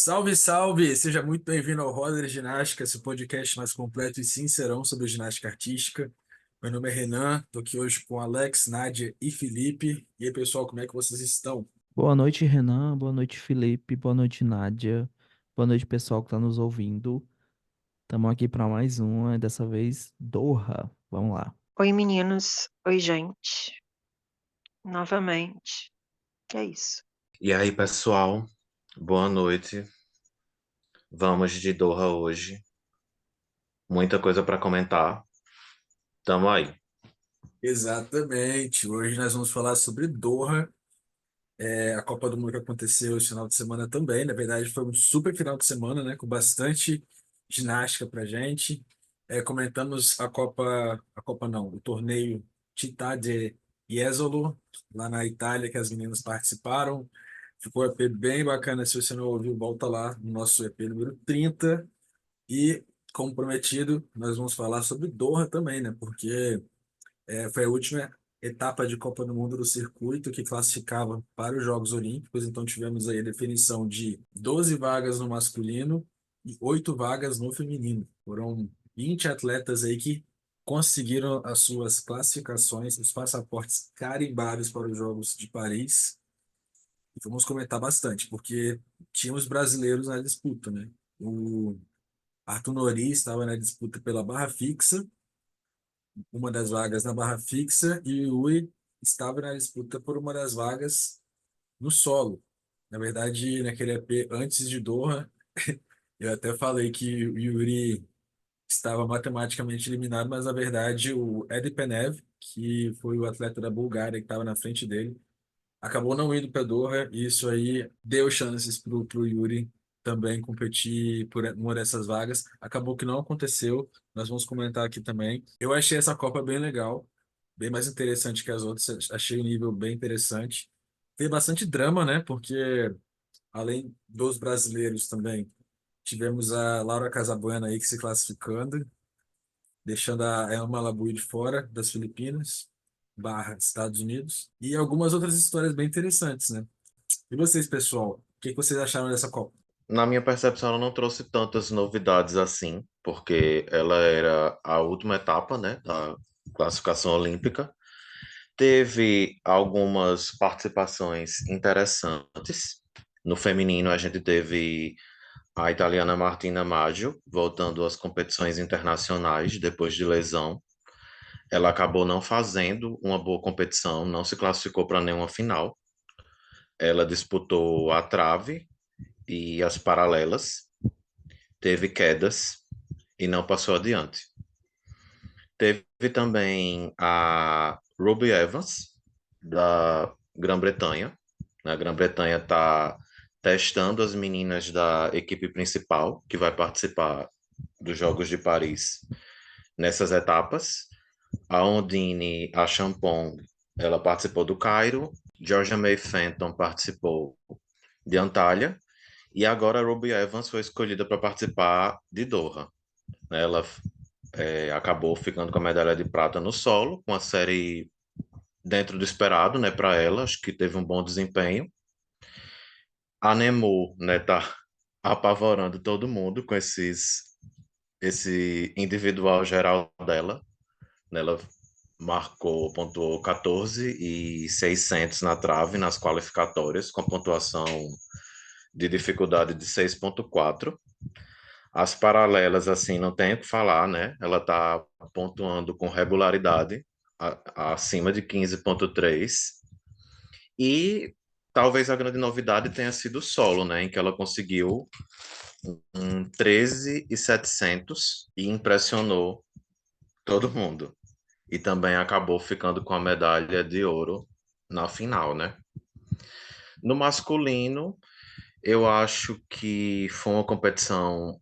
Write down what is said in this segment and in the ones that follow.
Salve, salve! Seja muito bem-vindo ao Roda de Ginástica, esse podcast mais completo e sincerão sobre ginástica artística. Meu nome é Renan, estou aqui hoje com Alex, Nádia e Felipe. E aí, pessoal, como é que vocês estão? Boa noite, Renan. Boa noite, Felipe. Boa noite, Nádia. Boa noite, pessoal que está nos ouvindo. Estamos aqui para mais uma, dessa vez Doha. Vamos lá. Oi, meninos. Oi, gente. Novamente. Que é isso? E aí, pessoal, boa noite. Vamos de Doha hoje. Muita coisa para comentar. Tamo aí. Exatamente. Hoje nós vamos falar sobre Doha, a Copa do Mundo que aconteceu esse final de semana também. Na verdade, foi um super final de semana, né? Com bastante ginástica pra gente. Comentamos a Copa não, o torneio Città de Jesolo, lá na Itália, que as meninas participaram. Ficou um EP bem bacana. Se você não ouviu, volta lá no nosso EP número 30. E, como prometido, nós vamos falar sobre Doha também, né? Porque foi a última etapa de Copa do Mundo do circuito que classificava para os Jogos Olímpicos. Então, tivemos aí a definição de 12 vagas no masculino e 8 vagas no feminino. Foram 20 atletas aí que conseguiram as suas classificações, os passaportes carimbados para os Jogos de Paris. E vamos comentar bastante, porque tínhamos brasileiros na disputa, né? O Arthur Nori estava na disputa pela barra fixa, uma das vagas na barra fixa, e o Yuri estava na disputa por uma das vagas no solo. Na verdade, naquele EP antes de Doha, eu até falei que o Yuri estava matematicamente eliminado, mas na verdade o Edi Penev, que foi o atleta da Bulgária que estava na frente dele, acabou não indo para Doha, e isso aí deu chances pro Yuri também competir por uma dessas vagas. Acabou que não aconteceu, nós vamos comentar aqui também. Eu achei essa Copa bem legal, bem mais interessante que as outras, achei o nível bem interessante. Teve bastante drama, né? Porque além dos brasileiros também, tivemos a Laura Casabuena aí que se classificando, deixando a Elma Labui de fora das Filipinas, barra Estados Unidos, e algumas outras histórias bem interessantes, né? E vocês, pessoal, o que que vocês acharam dessa Copa? Na minha percepção, ela não trouxe tantas novidades assim, porque ela era a última etapa, né, da classificação olímpica. Teve algumas participações interessantes. No feminino, a gente teve a italiana Martina Maggio voltando às competições internacionais depois de lesão. Ela acabou não fazendo uma boa competição, não se classificou para nenhuma final. Ela disputou a trave e as paralelas, teve quedas e não passou adiante. Teve também a Ruby Evans, da Grã-Bretanha. A Grã-Bretanha está testando as meninas da equipe principal, que vai participar dos Jogos de Paris nessas etapas. A Ondine Achampong, ela participou do Cairo. Georgia May Fenton participou de Antalya. E agora a Ruby Evans foi escolhida para participar de Doha. Ela acabou ficando com a medalha de prata no solo, com a série dentro do esperado, né, para ela. Acho que teve um bom desempenho. A Nemo, né, tá apavorando todo mundo com esse individual geral dela. Ela pontuou 14.600 na trave nas qualificatórias, com pontuação de dificuldade de 6.4. As paralelas, assim, não tem o que falar, né? Ela está pontuando com regularidade, acima de 15.3. E talvez a grande novidade tenha sido o solo, né? Em que ela conseguiu um 13.700 e impressionou todo mundo. E também acabou ficando com a medalha de ouro na final, né? No masculino, eu acho que foi uma competição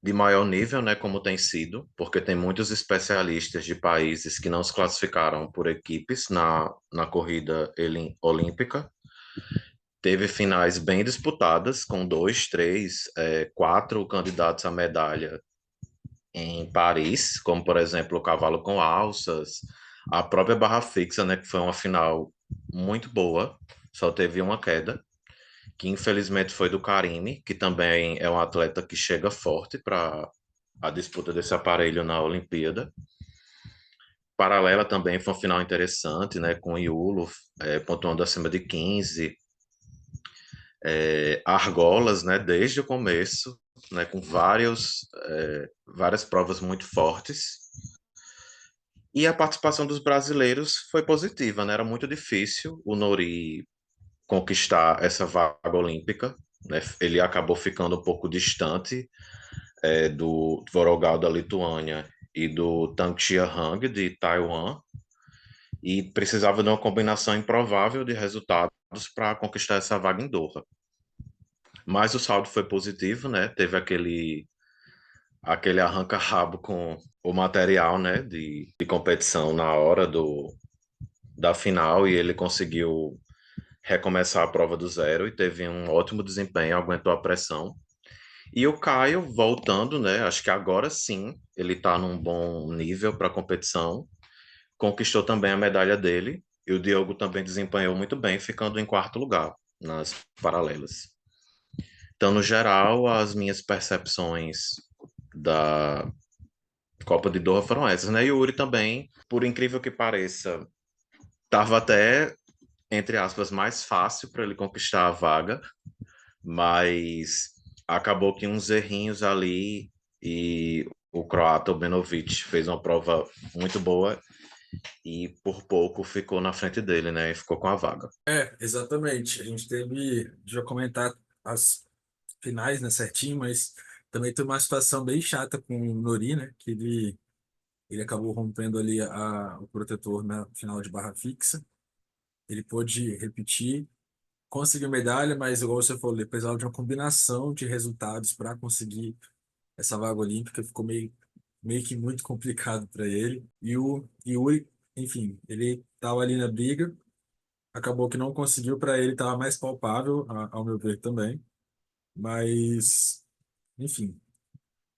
de maior nível, né, como tem sido, porque tem muitos especialistas de países que não se classificaram por equipes na corrida olímpica. Teve finais bem disputadas, com dois, três, quatro candidatos à medalha em Paris, como por exemplo o cavalo com alças, a própria barra fixa, né, que foi uma final muito boa, só teve uma queda. que infelizmente foi do Carime, que também é um atleta que chega forte para a disputa desse aparelho na Olimpíada. Paralela também foi um final interessante, né, com o Iulo pontuando acima de 15, argolas, né, desde o começo, né, com várias provas muito fortes. E a participação dos brasileiros foi positiva, né? Era muito difícil o Nori conquistar essa vaga olímpica, né? Ele acabou ficando um pouco distante do Vorogal da Lituânia e do Tang Chia-hang de Taiwan, e precisava de uma combinação improvável de resultados para conquistar essa vaga em Doha. Mas o saldo foi positivo, né? Teve aquele arranca-rabo com o material, né, de competição na hora da final, e ele conseguiu recomeçar a prova do zero e teve um ótimo desempenho, aguentou a pressão. E o Caio voltando, né? Acho que agora sim ele está num bom nível para a competição. Conquistou também a medalha dele. E o Diogo também desempenhou muito bem, ficando em quarto lugar nas paralelas. Então, no geral, as minhas percepções da Copa de Doha foram essas, né? E o Yuri também, por incrível que pareça, estava até, entre aspas, mais fácil para ele conquistar a vaga, mas acabou que uns errinhos ali e o croata o Benovic fez uma prova muito boa e por pouco ficou na frente dele, né? E ficou com a vaga. Exatamente. A gente teve, já comentar as finais, né, certinho, mas também tem uma situação bem chata com o Nori, né, que ele acabou rompendo ali o protetor na final de barra fixa. Ele pôde repetir, conseguiu medalha, mas igual você falou, ele precisava de uma combinação de resultados para conseguir essa vaga olímpica, ficou meio que muito complicado para ele. E o Yuri, enfim, ele estava ali na briga, acabou que não conseguiu, para ele estava mais palpável, ao meu ver também, mas, enfim,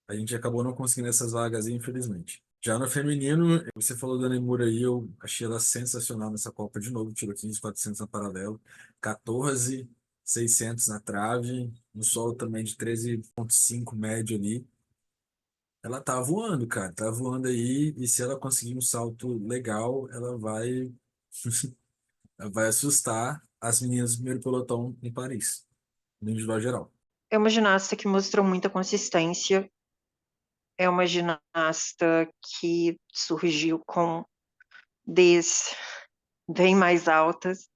a gente acabou não conseguindo essas vagas aí, infelizmente. Já no feminino, você falou da Nemura aí, eu achei ela sensacional nessa Copa de novo, tirou 15.400 na paralelo, 14.600 na trave, no solo também de 13.5 médio ali. Ela tá voando, cara, tá voando aí, e se ela conseguir um salto legal, ela vai assustar as meninas do primeiro pelotão em Paris, no individual geral. É uma ginasta que mostrou muita consistência. É uma ginasta que surgiu com Ds bem mais altas.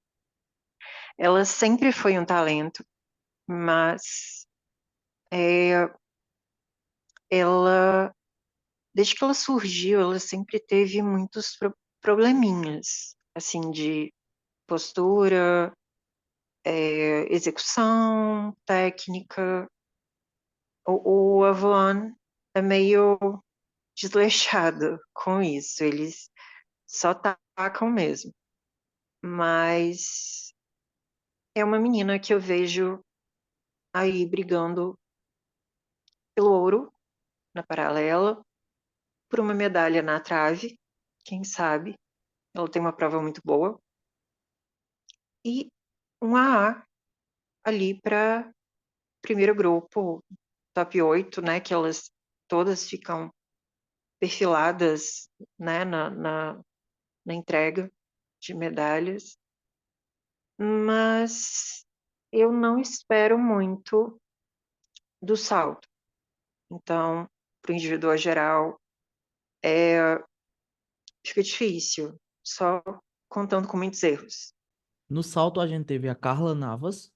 Ela sempre foi um talento, mas ela, desde que ela surgiu, ela sempre teve muitos probleminhas, assim, de postura, execução, técnica. O Avon é meio desleixado com isso, eles só tacam mesmo. Mas é uma menina que eu vejo aí brigando pelo ouro na paralela, por uma medalha na trave, quem sabe. Ela tem uma prova muito boa. E um AA ali para primeiro grupo, top 8, né? Que elas todas ficam perfiladas, né, na entrega de medalhas. Mas eu não espero muito do salto. Então, para o individual geral, fica difícil, só contando com muitos erros. No salto, a gente teve a Carla Navas,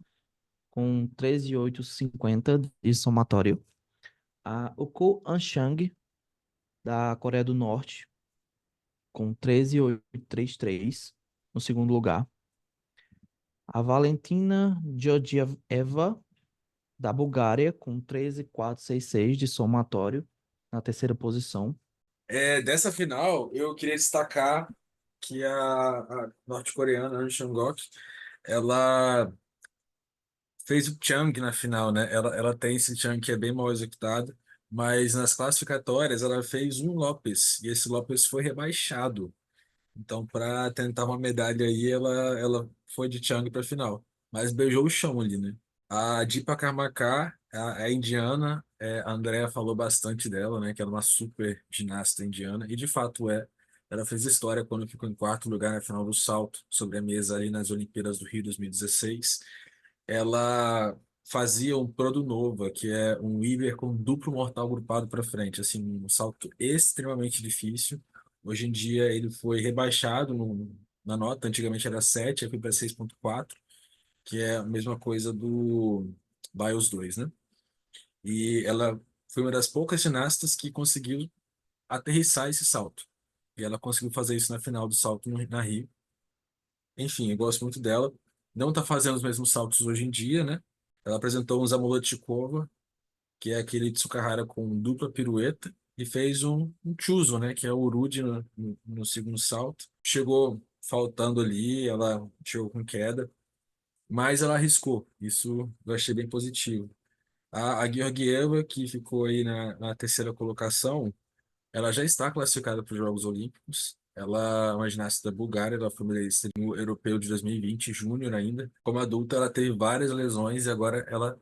com 13.850 de somatório. A Uko Anchang, da Coreia do Norte, com 13.833 no segundo lugar. A Valentina Georgieva, da Bulgária, com 13.466 de somatório na terceira posição. Dessa final, eu queria destacar que a norte-coreana, Ahn Chang-ok, ela fez o Chang na final, né? Ela tem esse Chang que é bem mal executado, mas nas classificatórias ela fez um Lopes, e esse Lopes foi rebaixado. Então, para tentar uma medalha aí, ela foi de Chang para final. Mas beijou o chão ali, né? A Deepa Karmakar, a indiana, a Andrea falou bastante dela, né? Que ela é uma super ginasta indiana, e de fato é. Ela fez história quando ficou em quarto lugar na final do salto sobre a mesa ali nas Olimpíadas do Rio 2016. Ela fazia um Prodo Nova, que é um Iber com duplo mortal grupado para frente, assim, um salto extremamente difícil. Hoje em dia ele foi rebaixado na nota, antigamente era 7, aí foi para 6,4, que é a mesma coisa do Bios 2, né? E ela foi uma das poucas ginastas que conseguiu aterrissar esse salto. E ela conseguiu fazer isso na final do salto na Rio. Enfim, eu gosto muito dela. Não está fazendo os mesmos saltos hoje em dia, né? Ela apresentou um Zamolodchikova, que é aquele Tsukahara com dupla pirueta, e fez um Chuzo, né? Que é o Urudi no segundo salto. Chegou faltando ali, ela chegou com queda, mas ela arriscou. Isso eu achei bem positivo. A Georgieva, que ficou aí na terceira colocação, ela já está classificada para os Jogos Olímpicos. Ela é uma ginasta da Bulgária, ela foi medalhista no Europeu de 2020, júnior ainda. Como adulta, ela teve várias lesões e agora ela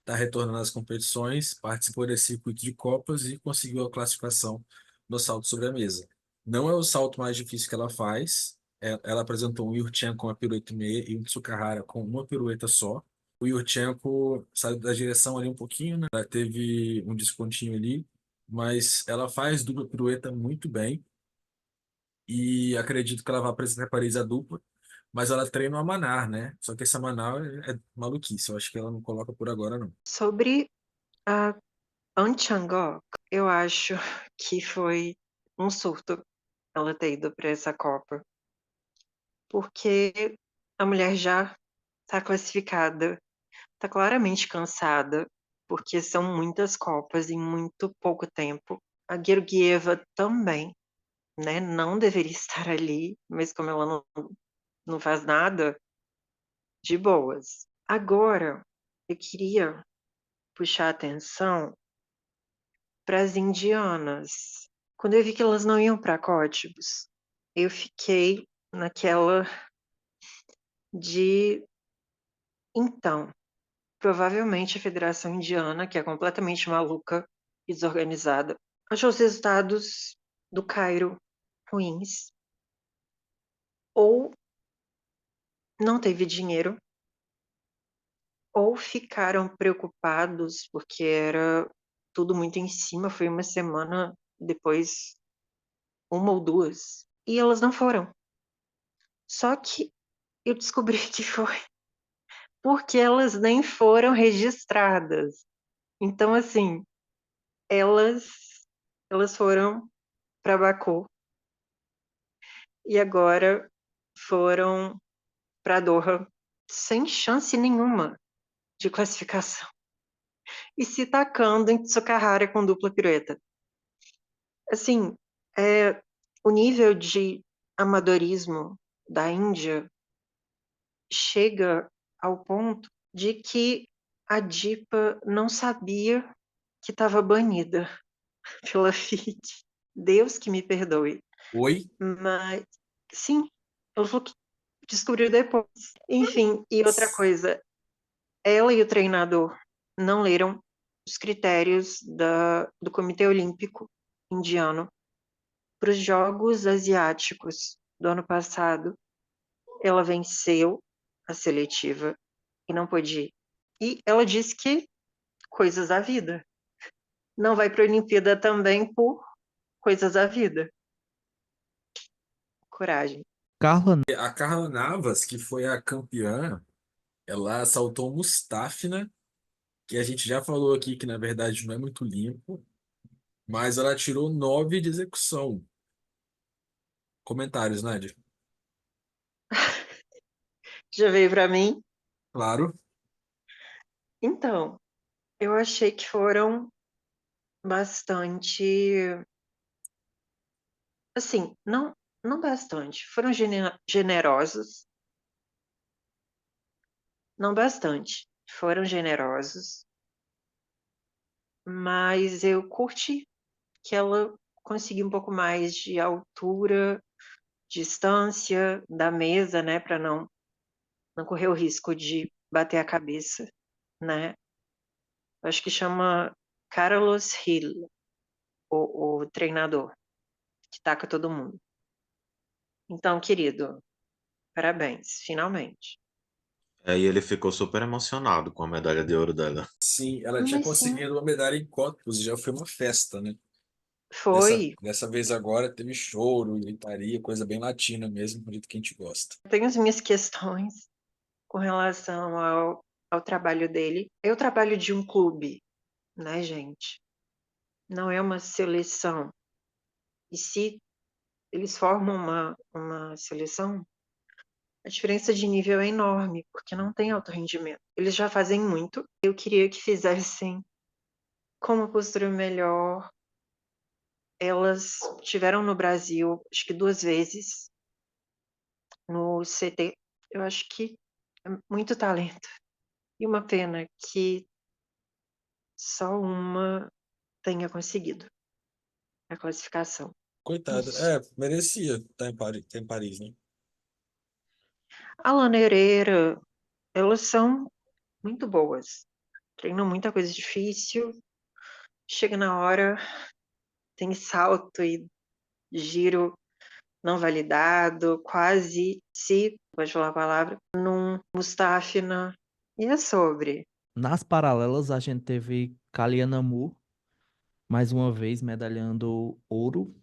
está retornando às competições, participou desse circuito de Copas e conseguiu a classificação no salto sobre a mesa. Não é o salto mais difícil que ela faz. Ela apresentou um Yurchenko com uma pirueta e meia e um Tsukahara com uma pirueta só. O Yurchenko saiu da direção ali um pouquinho, né? Ela teve um descontinho ali, mas ela faz dupla pirueta muito bem e acredito que ela vai apresentar Paris a dupla, mas ela treina o Manar, né? Só que essa Manar é maluquice, eu acho que ela não coloca por agora, não. Sobre a Ahn Chang-ok, eu acho que foi um surto ela ter ido para essa Copa, porque a mulher já está classificada, está claramente cansada, porque são muitas Copas em muito pouco tempo. A Georgieva também, né, não deveria estar ali, mas como ela não faz nada, de boas. Agora, eu queria puxar a atenção para as indianas. Quando eu vi que elas não iam para códigos, eu fiquei naquela de então, provavelmente a Federação Indiana, que é completamente maluca e desorganizada, achou os resultados do Cairo ruins, ou não teve dinheiro, ou ficaram preocupados porque era tudo muito em cima, foi uma semana depois, uma ou duas, e elas não foram. Só que eu descobri que foi porque elas nem foram registradas. Então, assim, elas elas foram para Baku e agora foram para Doha sem chance nenhuma de classificação e se tacando em Tsukahara com dupla pirueta. Assim, o nível de amadorismo da Índia chega ao ponto de que a Dipa não sabia que estava banida pela FIDE. Deus que me perdoe. Oi? Mas, sim, ela falou que descobriu depois. Enfim, e outra coisa, ela e o treinador não leram os critérios do Comitê Olímpico Indiano para os Jogos Asiáticos do ano passado. Ela venceu a seletiva e não pôde ir. E ela disse que coisas da vida. Não vai para a Olimpíada também por coisas da vida. Coragem. Carla, A Carla Navas, que foi a campeã, ela saltou o Mustafina, que a gente já falou aqui que na verdade não é muito limpo, mas ela tirou 9 de execução. Comentários, Nádia? Já veio para mim? Claro. Então, eu achei que foram bastante, assim, não bastante, foram generosos, não bastante, foram generosos, mas eu curti que ela conseguiu um pouco mais de altura, distância da mesa, né, para não correr o risco de bater a cabeça. né? Eu acho que chama Carlos Hill, o treinador, que taca todo mundo. Então, querido, parabéns, finalmente. Aí ele ficou super emocionado com a medalha de ouro dela. Sim, ela tinha Mas sim, conseguido uma medalha em Cottbus, já foi uma festa, né? Dessa, foi. dessa vez agora teve choro, gritaria, coisa bem latina mesmo, do jeito que a gente gosta. Tenho as minhas questões com relação ao trabalho dele. É o trabalho de um clube, né, gente? Não é uma seleção. E se eles formam uma seleção, a diferença de nível é enorme, porque não tem alto rendimento. Eles já fazem muito. Eu queria que fizessem com uma postura melhor. Elas tiveram no Brasil, acho que 2 vezes, no CT. Eu acho que é muito talento. E uma pena que só uma tenha conseguido a classificação. Coitada. Isso. É, merecia estar em Paris, né? A Lana Herrera, elas são muito boas. Treinam muita coisa difícil. Chega na hora, tem salto e giro não validado, quase se, pode falar a palavra, num Mustafina. E é sobre. Nas paralelas, a gente teve Kalia Namu, mais uma vez, medalhando ouro,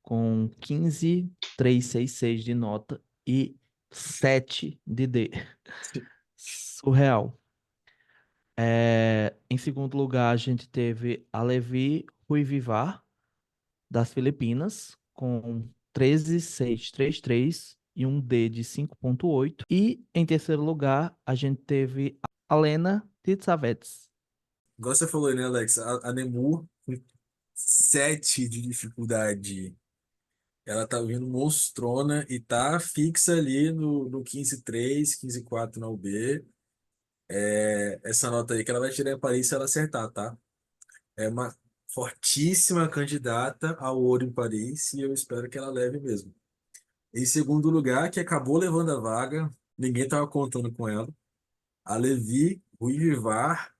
com 15,366 de nota e 7 de D. Surreal. Em segundo lugar, a gente teve a Levi Rui Vivar, das Filipinas, com 13,633 e um D de 5,8. E em terceiro lugar, a gente teve a Lena Titsavets. Igual você falou, né, Alex? A Nemur, com 7 de dificuldade. Ela tá vindo monstrona e tá fixa ali no 15,3, 15,4 na UB. Essa nota aí que ela vai tirar em Paris se ela acertar, tá? É uma fortíssima candidata ao ouro em Paris e eu espero que ela leve mesmo. Em segundo lugar, que acabou levando a vaga, ninguém estava contando com ela, a Levi Rui Vivar,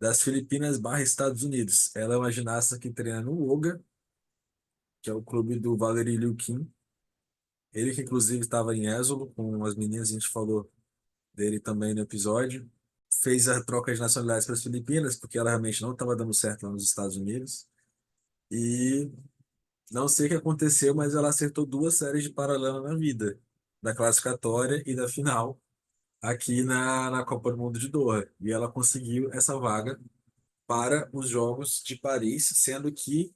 das Filipinas barra Estados Unidos. Ela é uma ginasta que treina no Olga, que é o clube do Valery Liu Qin. Ele que inclusive estava em Ésolo com as meninas, a gente falou dele também no episódio. Fez a troca de nacionalidades para as Filipinas, porque ela realmente não estava dando certo lá nos Estados Unidos. E não sei o que aconteceu, mas ela acertou 2 séries de paralela na vida, da classificatória e da final, aqui na Copa do Mundo de Doha. E ela conseguiu essa vaga para os Jogos de Paris, sendo que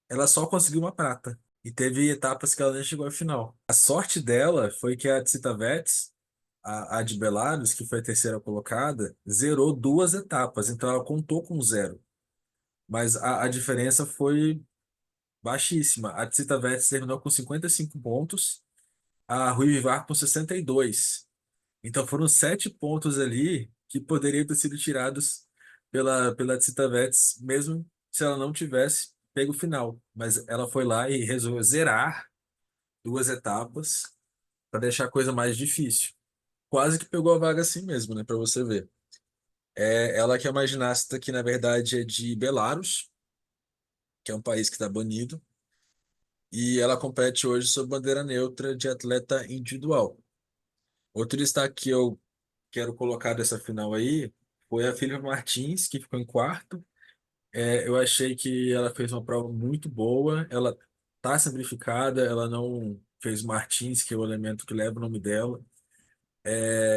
ela só conseguiu uma prata. E teve etapas que ela nem chegou à final. A sorte dela foi que a Tsitavets, a de Belarus, que foi a terceira colocada, zerou 2 etapas, então ela contou com 0. Mas a diferença foi baixíssima. A Tsitavets terminou com 55 pontos, a Rui Vivar com 62. Então foram 7 pontos ali que poderiam ter sido tirados pela Tsitavets, mesmo se ela não tivesse pego o final. Mas ela foi lá e resolveu zerar 2 etapas para deixar a coisa mais difícil. Quase que pegou a vaga assim mesmo, né? Para você ver. Ela que é uma ginasta que, na verdade, é de Belarus, que é um país que está banido, e ela compete hoje sob bandeira neutra de atleta individual. Outro destaque que eu quero colocar dessa final aí foi a Filipe Martins, que ficou em quarto. Eu achei que ela fez uma prova muito boa. Ela tá simplificada, ela não fez Martins, que é o elemento que leva o nome dela.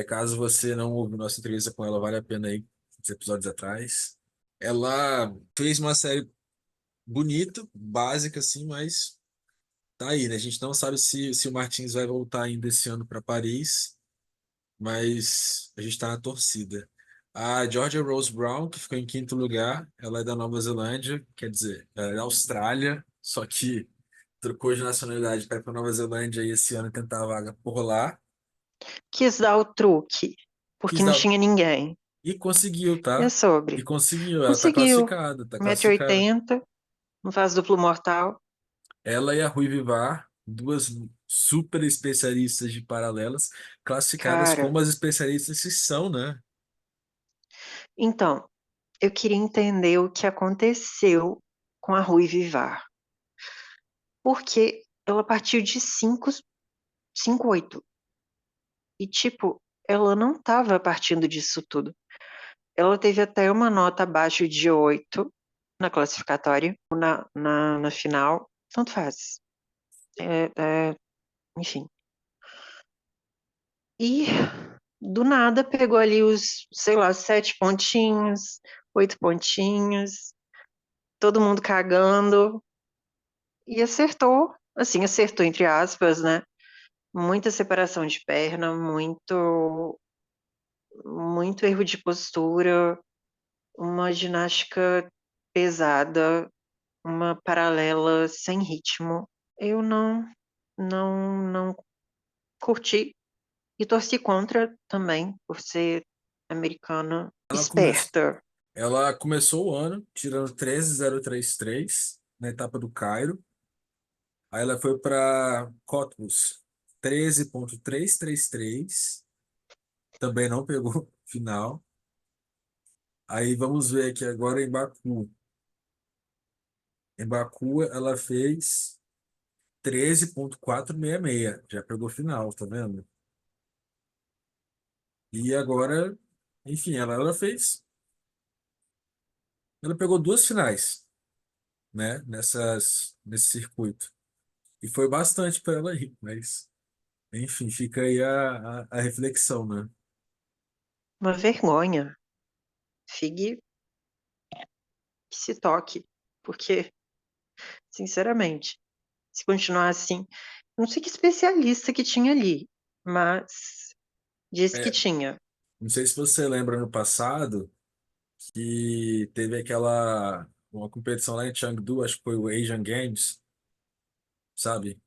Caso você não ouviu nossa entrevista com ela, vale a pena aí, uns episódios atrás. Ela fez uma série bonita, básica, assim, mas tá aí, né? A gente não sabe se o Martins vai voltar ainda esse ano para Paris, mas a gente está na torcida. A Georgia Rose Brown, que ficou em quinto lugar, ela é da Nova Zelândia, quer dizer, ela é da Austrália, só que trocou de nacionalidade para ir para Nova Zelândia e esse ano tentar a vaga por lá. Quis dar o truque, Quis porque não dar... tinha ninguém. E conseguiu, E é tá? E sobre. conseguiu, ela tá Conseguiu. classificada, tá 1,80 classificada. m, não faz duplo mortal. Ela e a Rui Vivar, duas super especialistas de paralelas, classificadas Cara, como as especialistas que são, né? Então, eu queria entender o que aconteceu com a Rui Vivar. Porque ela partiu de 5,8. E, tipo, ela não estava partindo disso tudo. Ela teve até uma nota abaixo de 8 na classificatória, na final. Tanto faz. Enfim. E do nada pegou ali os, sei lá, 7 pontinhos, 8 pontinhos, todo mundo cagando. E acertou, assim, acertou entre aspas, né? Muita separação de perna, muito erro de postura, uma ginástica pesada, uma paralela sem ritmo. Eu não curti e torci contra também, por ser americana Ela, come... esperta. Ela começou o ano tirando 13,033 na etapa do Cairo. Aí ela foi para Cottbus, 13,333. Também não pegou final. Aí vamos ver aqui agora em Baku. Em Baku ela fez 13,466. Já pegou final, tá vendo? E agora, enfim, ela fez. Ela pegou duas finais, né? Nesse circuito. E foi bastante para ela aí, mas, enfim, fica aí a reflexão, né? Uma vergonha. Figue que se toque, porque, sinceramente, se continuar assim, não sei que especialista que tinha ali, mas disse que É, tinha. não sei se você lembra no passado que teve uma competição lá em Chengdu, acho que foi o Asian Games, sabe?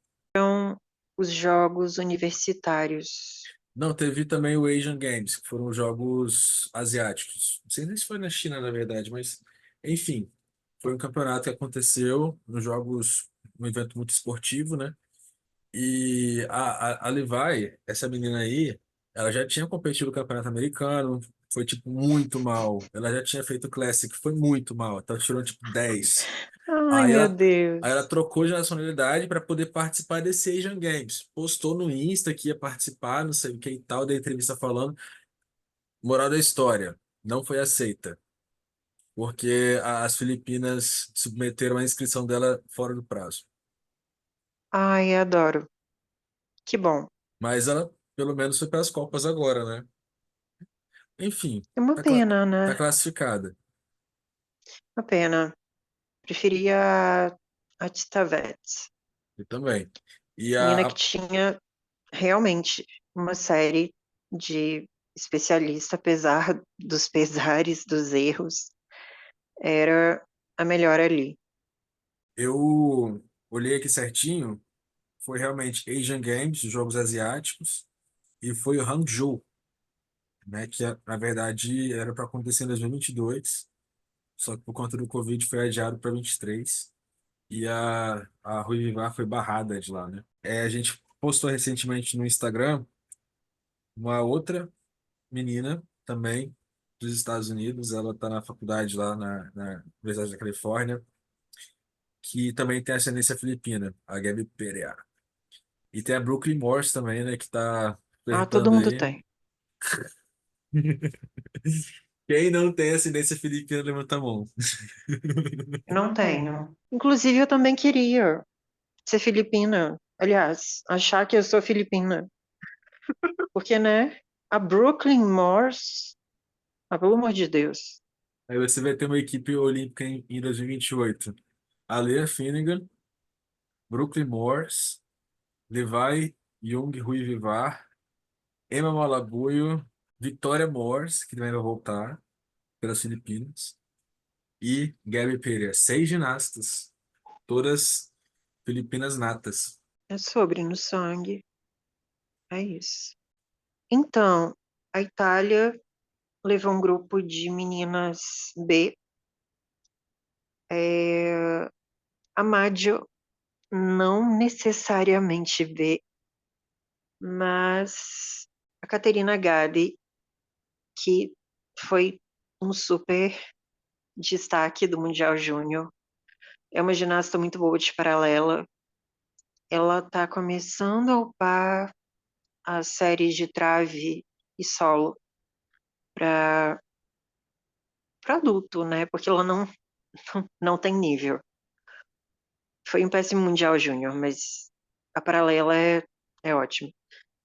Os jogos universitários. Não, teve também o Asian Games, que foram os jogos asiáticos. Não sei nem se foi na China, na verdade, mas enfim, foi um campeonato que aconteceu nos jogos, um evento muito esportivo, né? E a Levi, essa menina aí, ela já tinha competido no campeonato americano, foi tipo muito mal. Ela já tinha feito Classic, foi muito mal. Então tirou tipo 10. Ai, Aí meu ela, aí ela Deus. trocou de nacionalidade para poder participar desse Asian Games. Postou no Insta que ia participar, não sei o que e tal, da entrevista falando. Moral da história, não foi aceita, porque as Filipinas submeteram a inscrição dela fora do prazo. Ai, adoro. Que bom. Mas ela, pelo menos, foi para as Copas agora, né? Enfim, É uma tá, pena, tá né? classificada. Uma pena. Preferia a Tita Vets. E também. E Menina que tinha realmente uma série de especialista, apesar dos pesares, dos erros, era a melhor ali. eu olhei aqui certinho, foi realmente Asian Games, os Jogos Asiáticos, e foi o Hangzhou, né? Que na verdade era para acontecer em 2022, só que por conta do Covid foi adiado para 23. E a Rui Vivar foi barrada de lá, né? A gente postou recentemente no Instagram uma outra menina também dos Estados Unidos, ela está na faculdade lá na Universidade da Califórnia, que também tem ascendência filipina, a Gabi Pereira. E tem a Brooklyn Morse também, né, que está Ah, todo flertando mundo aí. tem. Quem não tem ascendência filipina, levanta a mão. Não tenho. Inclusive, eu também queria ser filipina. Aliás, achar que eu sou filipina. Porque, né? A Brooklyn Morse. Ah, pelo amor de Deus. Aí você vai ter uma equipe olímpica em 2028. A Lea Finnegan, Brooklyn Morse, Levi Jung Rui Vivar, Emma Malabuyo, Victoria Morse, que também vai voltar pelas Filipinas, e Gabi Pereira. Seis ginastas, todas filipinas natas. É sobre no sangue. É isso. Então, a Itália levou um grupo de meninas B. A Maggio não necessariamente B, mas a Caterina Gadi, que foi um super destaque do Mundial Júnior. É uma ginasta muito boa de paralela. Ela está começando a upar as séries de trave e solo para adulto, né? Porque ela não tem nível. Foi um péssimo Mundial Júnior, mas a paralela é ótima.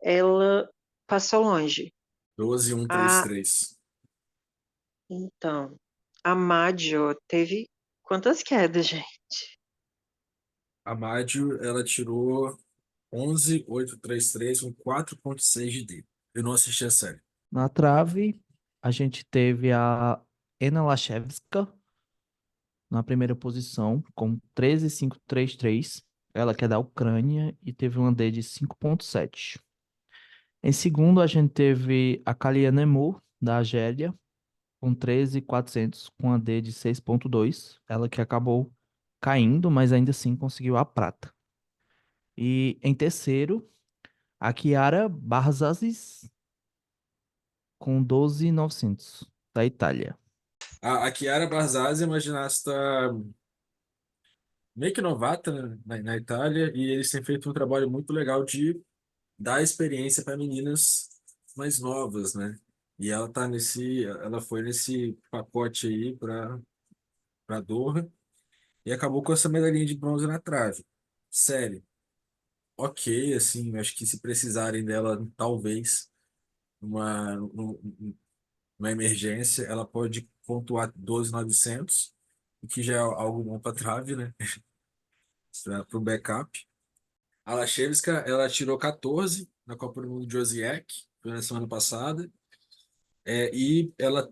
Ela passou longe. 12, 1, 3, A, 3. então, a Maggio teve quantas quedas, gente? A Mádio, ela tirou 11, 8, 3, 3 com 4,6 de D. Eu não assisti a série. Na trave, a gente teve a Ena Lashevska na primeira posição, com 13,533. Ela que é da Ucrânia e teve um AD de 5,7. Em segundo, a gente teve a Kalia Nemur, da Argélia, com 13,400, com AD de 6,2. Ela que acabou caindo, mas ainda assim conseguiu a prata. E em terceiro, a Chiara Barzazis, com 12,900, da Itália. A Chiara Barzazzi é uma ginasta meio que novata, né, na Itália, e eles têm feito um trabalho muito legal de dar experiência para meninas mais novas, né? E ela foi nesse pacote aí para Doha e acabou com essa medalhinha de bronze na trave. Sério, ok, assim, acho que se precisarem dela, talvez, numa emergência, ela pode pontuar 12.900, o que já é algo bom para trave, né? Para o backup. A Lachevska, ela tirou 14 na Copa do Mundo de Osijek, foi na semana passada, e ela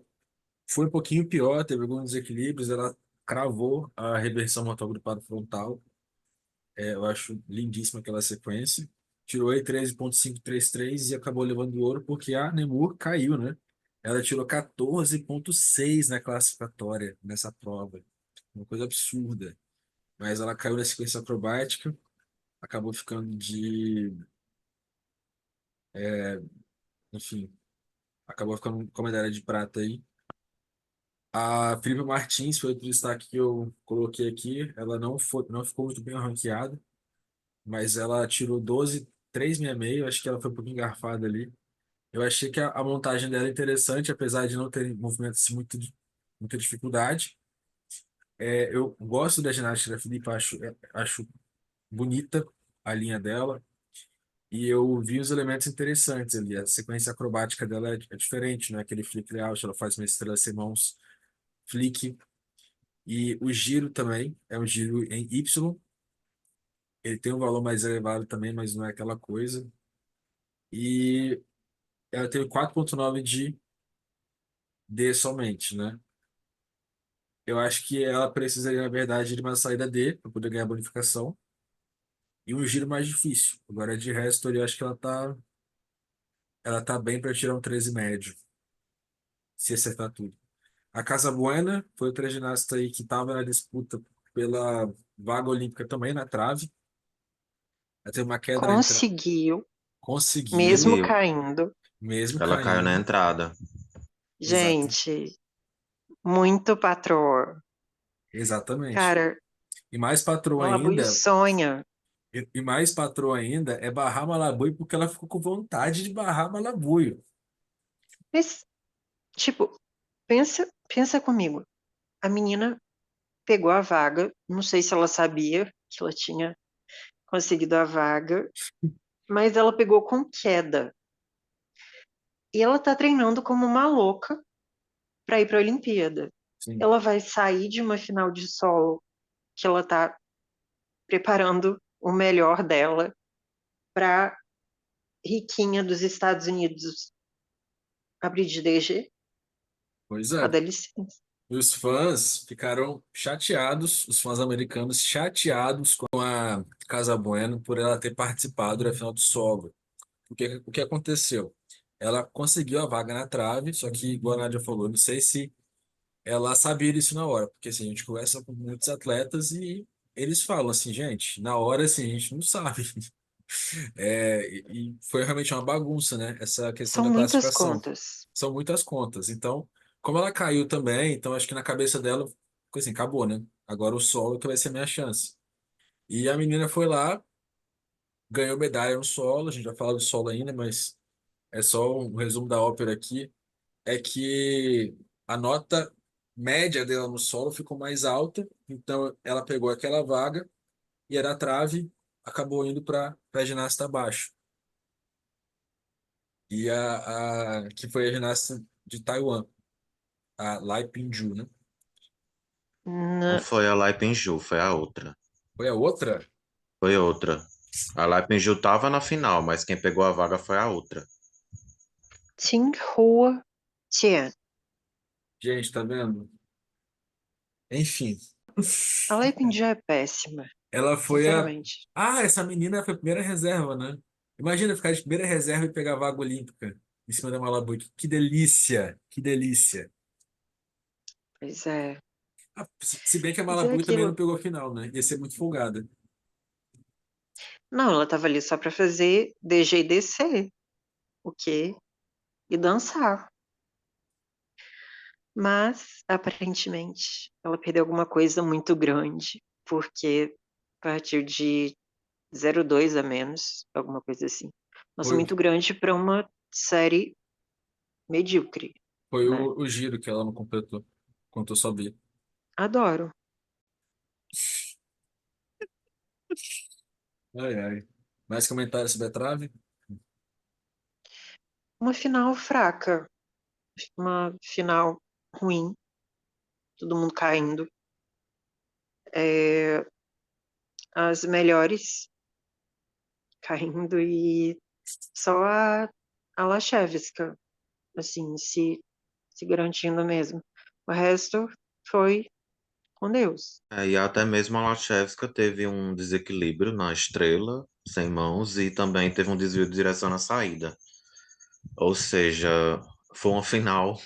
foi um pouquinho pior, teve alguns desequilíbrios, ela cravou a reversão motor agrupado frontal. Eu acho lindíssima aquela sequência. Tirou aí 13,533 e acabou levando o ouro porque a Nemur caiu, né? Ela tirou 14,6 na classificatória nessa prova. Uma coisa absurda. Mas ela caiu na sequência acrobática, acabou ficando enfim, acabou ficando com a medalha de prata aí. A Filipe Martins foi outro destaque que eu coloquei aqui. Ela não ficou muito bem ranqueada, mas ela tirou 12,366. Acho que ela foi um pouquinho engarfada ali. Eu achei que a montagem dela é interessante, apesar de não ter movimentos assim, muita dificuldade. Eu gosto da ginástica da Filipe, acho bonita a linha dela. E eu vi os elementos interessantes ali. A sequência acrobática dela é diferente, não é aquele flick layout, ela faz uma estrela sem mãos, flick. E o giro também é um giro em Y. Ele tem um valor mais elevado também, mas não é aquela coisa. E ela teve 4,9 de D somente, né? Eu acho que ela precisaria, na verdade, de uma saída D para poder ganhar bonificação. E um giro mais difícil. Agora, de resto, eu acho que ela tá bem para tirar um 13 médio, se acertar tudo. A Casa Buena foi outra ginasta aí que estava na disputa pela vaga olímpica também na trave. Ela teve uma queda na entrada. Conseguiu, Conseguiu, mesmo Conseguiu. caindo. mesmo Ela caiu na caindo. entrada. Exato, Gente, muito patroa. exatamente. Cara, E mais patroa Malabuio ainda, sonha. e mais patroa ainda é barrar Malabuio porque ela ficou com vontade de barrar Malabuio. Mas, tipo, pensa comigo. A menina pegou a vaga, não sei se ela sabia que ela tinha conseguido a vaga, mas ela pegou com queda. E ela tá treinando como uma louca para ir para a Olimpíada. Sim, Ela vai sair de uma final de solo que ela tá preparando o melhor dela para riquinha dos Estados Unidos abrir de DG. pois Ah, é. dá licença. E os fãs ficaram chateados, os fãs americanos chateados com a Casa Bueno por ela ter participado da final do solo. O que aconteceu? Ela conseguiu a vaga na trave, só que, igual a Nádia falou, não sei se ela sabia disso na hora, porque assim, a gente conversa com muitos atletas e eles falam assim, gente, na hora assim, a gente não sabe. E foi realmente uma bagunça, né? Essa questão São da muitas classificação. contas. São muitas contas. Então, como ela caiu também, então acho que na cabeça dela, ficou assim, acabou, né? Agora o solo que vai ser a minha chance. E a menina foi lá, ganhou medalha no solo, a gente vai falar do solo ainda, mas é só um resumo da ópera aqui. É que a nota média dela no solo ficou mais alta, então ela pegou aquela vaga e era a trave, acabou indo para a ginasta abaixo. E que foi a ginasta de Taiwan, a Lai Pingju, né? Não Na foi a Lai Pinju, foi a outra. Foi a outra? Foi outra. A Lai Pinju tava na final, mas quem pegou a vaga foi a outra. Tsinghua Tian. Gente, tá vendo? Enfim, A Leipzig já é péssima, ela foi a. sinceramente. Ah, essa menina foi a primeira reserva, né? Imagina ficar de primeira reserva e pegar a vaga olímpica em cima da Malabu. Que delícia! Que delícia! Pois é. Ah, se bem que a Mas é Malabu também não aquilo. pegou a final, né? Ia ser muito folgada. Não, ela estava ali só para fazer DG e descer, o quê? E dançar. Mas, aparentemente, ela perdeu alguma coisa muito grande, porque partiu de 0,2 a menos, alguma coisa assim. Nossa, Foi, muito grande para uma série medíocre, foi né? o giro que ela não completou, quanto eu sabia. Adoro. Ai, ai. Mais comentários sobre a trave? Uma final fraca, uma final ruim, todo mundo caindo. É, as melhores caindo e só a Lachevska, assim, se garantindo mesmo. O resto foi com Deus. E até mesmo a Lachevska teve um desequilíbrio na estrela, sem mãos, e também teve um desvio de direção na saída. Ou seja, foi uma final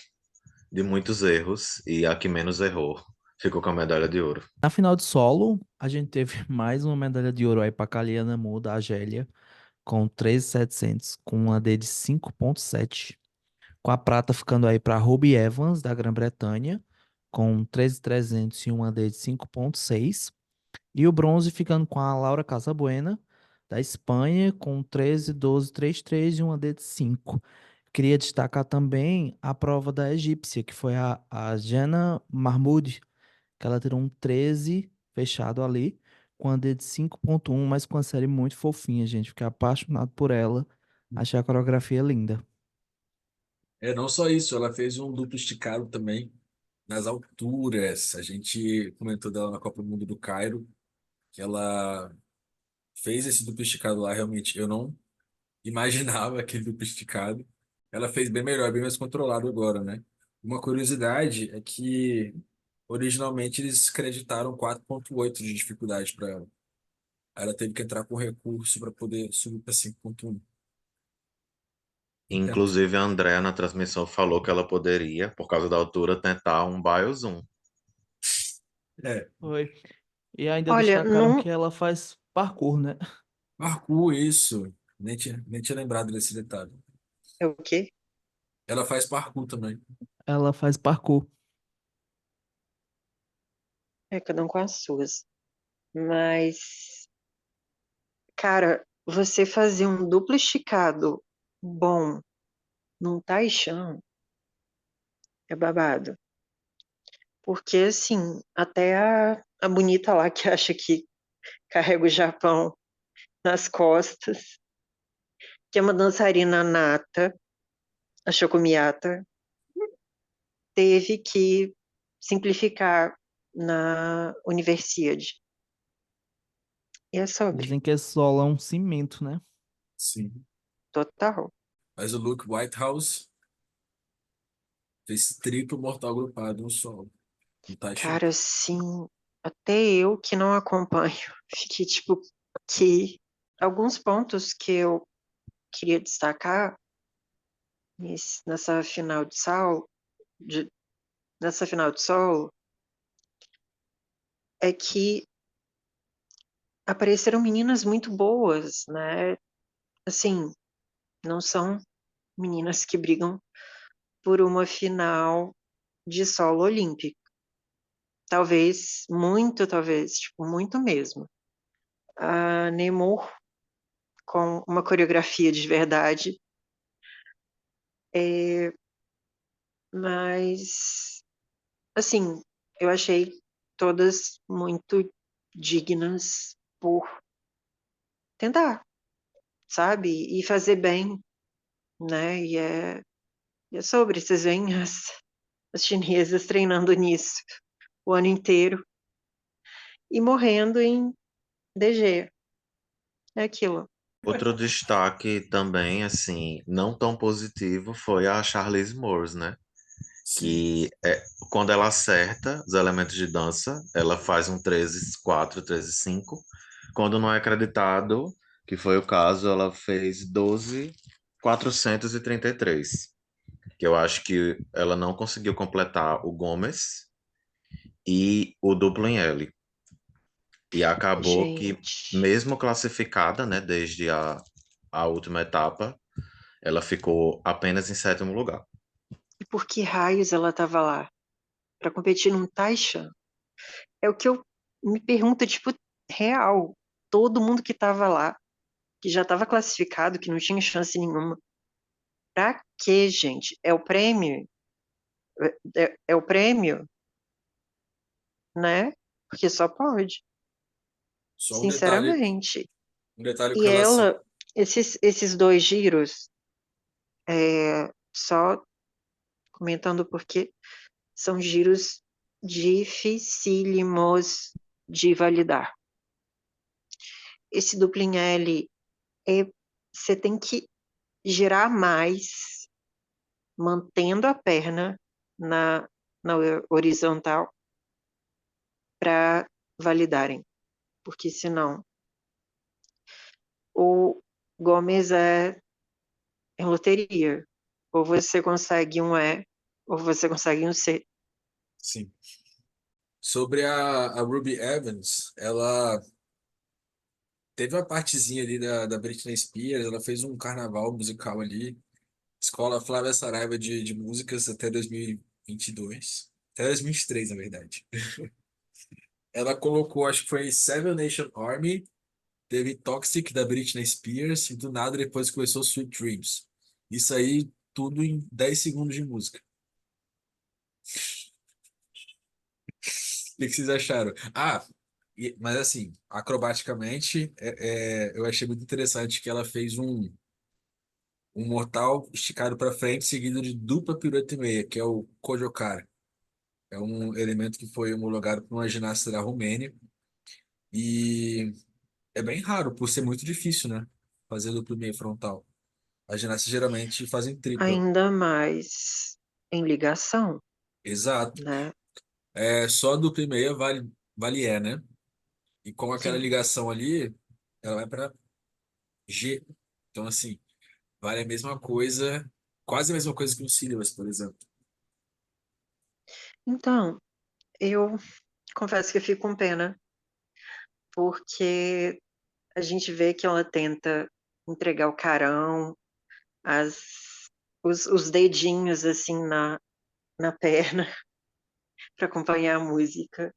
de muitos erros e a que menos errou ficou com a medalha de ouro. Na final de solo, a gente teve mais uma medalha de ouro aí para Kaliana Mu, da Argélia, com 13.700, com uma D de 5.7. Com a prata ficando aí para Ruby Evans, da Grã-Bretanha, com 13.300 e uma D de 5.6. E o bronze ficando com a Laura Casabuena, da Espanha, com 13.12.33 e uma D de 5. Queria destacar também a prova da egípcia, que foi a Jana Mahmoud, que ela tirou um 13 fechado ali, com a D de 5.1, mas com a série muito fofinha, gente. Fiquei apaixonado por ela. Achei a coreografia linda. É, não só isso, ela fez um duplo esticado também nas alturas. A gente comentou dela na Copa do Mundo do Cairo, que ela fez esse duplo esticado lá, realmente. Eu não imaginava aquele duplo esticado. Ela fez bem melhor, bem mais controlado agora, né? Uma curiosidade é que originalmente eles creditaram 4,8 de dificuldade para ela. Ela teve que entrar com recurso para poder subir para 5,1. É, Inclusive, a Andrea na transmissão falou que ela poderia, por causa da altura, tentar um biozoom. é, Foi. E ainda Olha, destacaram não que ela faz parkour, né? parkour, isso. Nem tinha lembrado desse detalhe. é o quê? Ela faz parkour também. Ela faz parkour. É cada um com as suas. Mas, cara, você fazer um duplo esticado bom num taichan é babado. Porque, assim, até a bonita lá que acha que carrega o Japão nas costas, que é uma dançarina nata, a Shokumiata, teve que simplificar na Universiade. E é sobre, Dizem que esse solo é um cimento, né? Sim. total. Mas o Luke Whitehouse fez triplo mortal grupado no solo. No Taishan. Cara, assim, até eu que não acompanho, fiquei tipo, que alguns pontos que eu queria destacar nessa final de sal, de- nessa final de solo, é que apareceram meninas muito boas, né? Assim, não são meninas que brigam por uma final, de solo olímpico. Talvez, muito talvez, tipo, muito mesmo. A Nemours, com uma coreografia de verdade, mas, assim, eu achei todas muito dignas por tentar, sabe? E fazer bem, né? E é sobre, vocês veem as chinesas treinando nisso o ano inteiro e morrendo em DG. É aquilo. Outro destaque também, assim, não tão positivo, foi a Charlize Moores, né? Sim. Que quando ela acerta os elementos de dança, ela faz um 13-4, 13-5. Quando não é acreditado, que foi o caso, ela fez 12.433. Que eu acho que ela não conseguiu completar o Gomes e o duplo em L. E acabou que, Gente, mesmo classificada, né, desde a última etapa, ela ficou apenas em sétimo lugar. e por que raios ela estava lá? Para competir num Taishan? É o que eu me pergunto, tipo, real. Todo mundo que estava lá, que já estava classificado, que não tinha chance nenhuma. Pra quê, gente? É o prêmio? É o prêmio, né? Porque só pode, Só sinceramente. um detalhe com E relação. ela, esses dois giros, só comentando porque são giros dificílimos de validar. Esse duplo em L, você tem que girar mais, mantendo a perna na horizontal para validarem, porque senão o Gomes é loteria. Ou você consegue um E, ou você consegue um C. Sim. Sobre a Ruby Evans, ela teve uma partezinha ali da Britney Spears, ela fez um carnaval musical ali, Escola Flávia Saraiva de músicas até 2022, até 2023, na verdade. Ela colocou, acho que foi Seven Nation Army, teve Toxic da Britney Spears, e do nada depois começou Sweet Dreams. Isso aí, tudo em 10 segundos de música. O que vocês acharam? Ah, mas assim, acrobaticamente, eu achei muito interessante que ela fez um mortal esticado para frente, seguido de dupla pirueta e meia, que é o Kojocar. É um elemento que foi homologado por uma ginasta da Romênia. E é bem raro, por ser muito difícil, né? Fazer dupla e meia frontal. As ginastas geralmente fazem tripla. Ainda mais em ligação, Exato. né? É, só dupla e meia vale E, né? E com aquela Sim. ligação ali, ela vai para G. Então, assim, vale a mesma coisa, quase a mesma coisa que um Syllabus, por exemplo. Então, eu confesso que eu fico com pena, porque a gente vê que ela tenta entregar o carão, as, os dedinhos assim na perna para acompanhar a música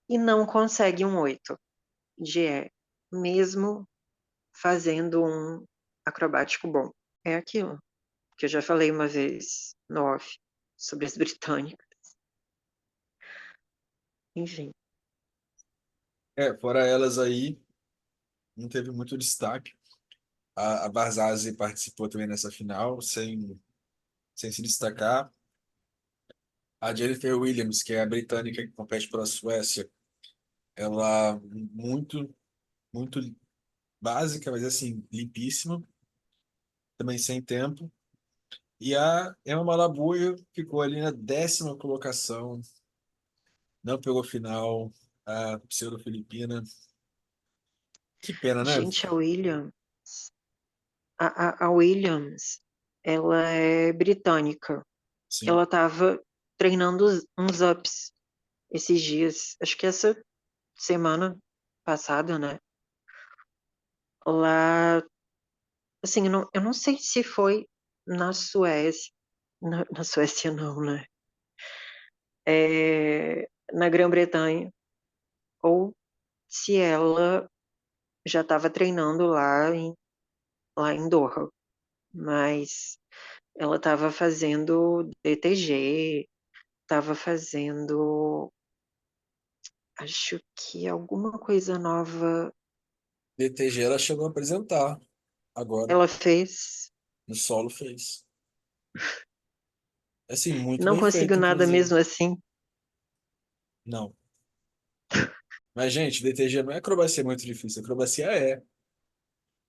e não consegue um 8 de E, mesmo fazendo um acrobático bom. É aquilo que eu já falei uma vez no off sobre as britânicas. Enfim, É, fora elas aí, não teve muito destaque. A Barzazzi participou também nessa final, sem se destacar. A Jennifer Williams, que é a britânica que compete pela Suécia, ela muito básica, mas assim, limpíssima, também sem tempo. E a Emma Malabuyo ficou ali na 10ª colocação, não pegou final, a pseudo-filipina. Que pena, né? gente, a Williams, ela é britânica. Sim. Ela estava treinando uns ups esses dias, acho que essa semana passada, né? Lá, assim, eu não sei se foi na Suécia, na Suécia não, né? na Grã-Bretanha, ou se ela já estava treinando lá em Doha. Mas ela estava fazendo DTG, estava fazendo, acho que alguma coisa nova. DTG ela chegou a apresentar agora, Ela fez, no solo fez. Assim, muito não bem conseguiu feito, nada inclusive. mesmo assim. Não. Mas, gente, DTG não é acrobacia muito difícil. Acrobacia é.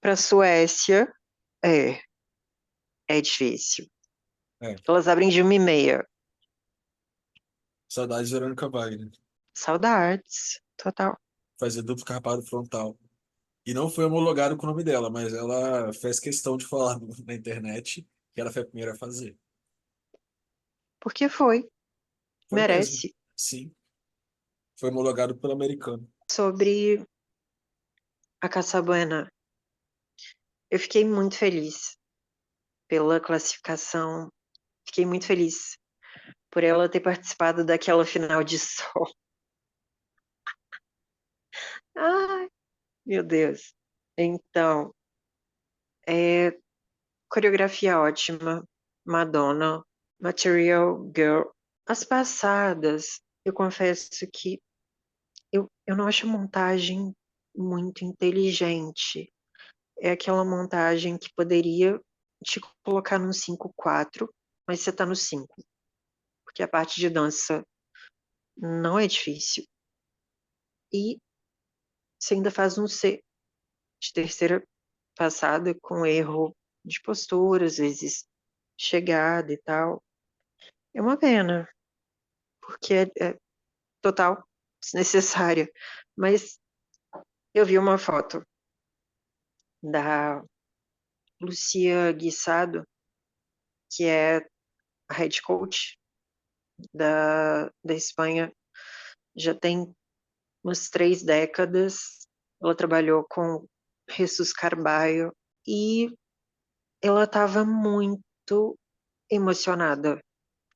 Para a Suécia, é, é difícil. É. Elas abrem de 1h30. Saudades de Verônica Wagner. Saudades, total. Fazer duplo carpado frontal. E não foi homologado com o nome dela, mas ela fez questão de falar na internet que ela foi a primeira a fazer. Porque foi, Foi mesmo. merece. Sim. Foi homologado pelo americano. Sobre a Caçabuena, eu fiquei muito feliz pela classificação. Fiquei muito feliz por ela ter participado daquela final de sol. Ai, meu Deus. Então, coreografia ótima, Madonna, Material Girl. As passadas, eu confesso que eu não acho a montagem muito inteligente. É aquela montagem que poderia te colocar num 5/4, mas você tá no 5, porque a parte de dança não é difícil. E você ainda faz um C de terceira passada com erro de postura, às vezes chegada e tal. É uma pena, porque é total desnecessária. Mas eu vi uma foto da Lucia Guiçado, que é a head coach da Espanha, já tem umas 3 décadas. Ela trabalhou com Jesus Carballo e ela estava muito emocionada.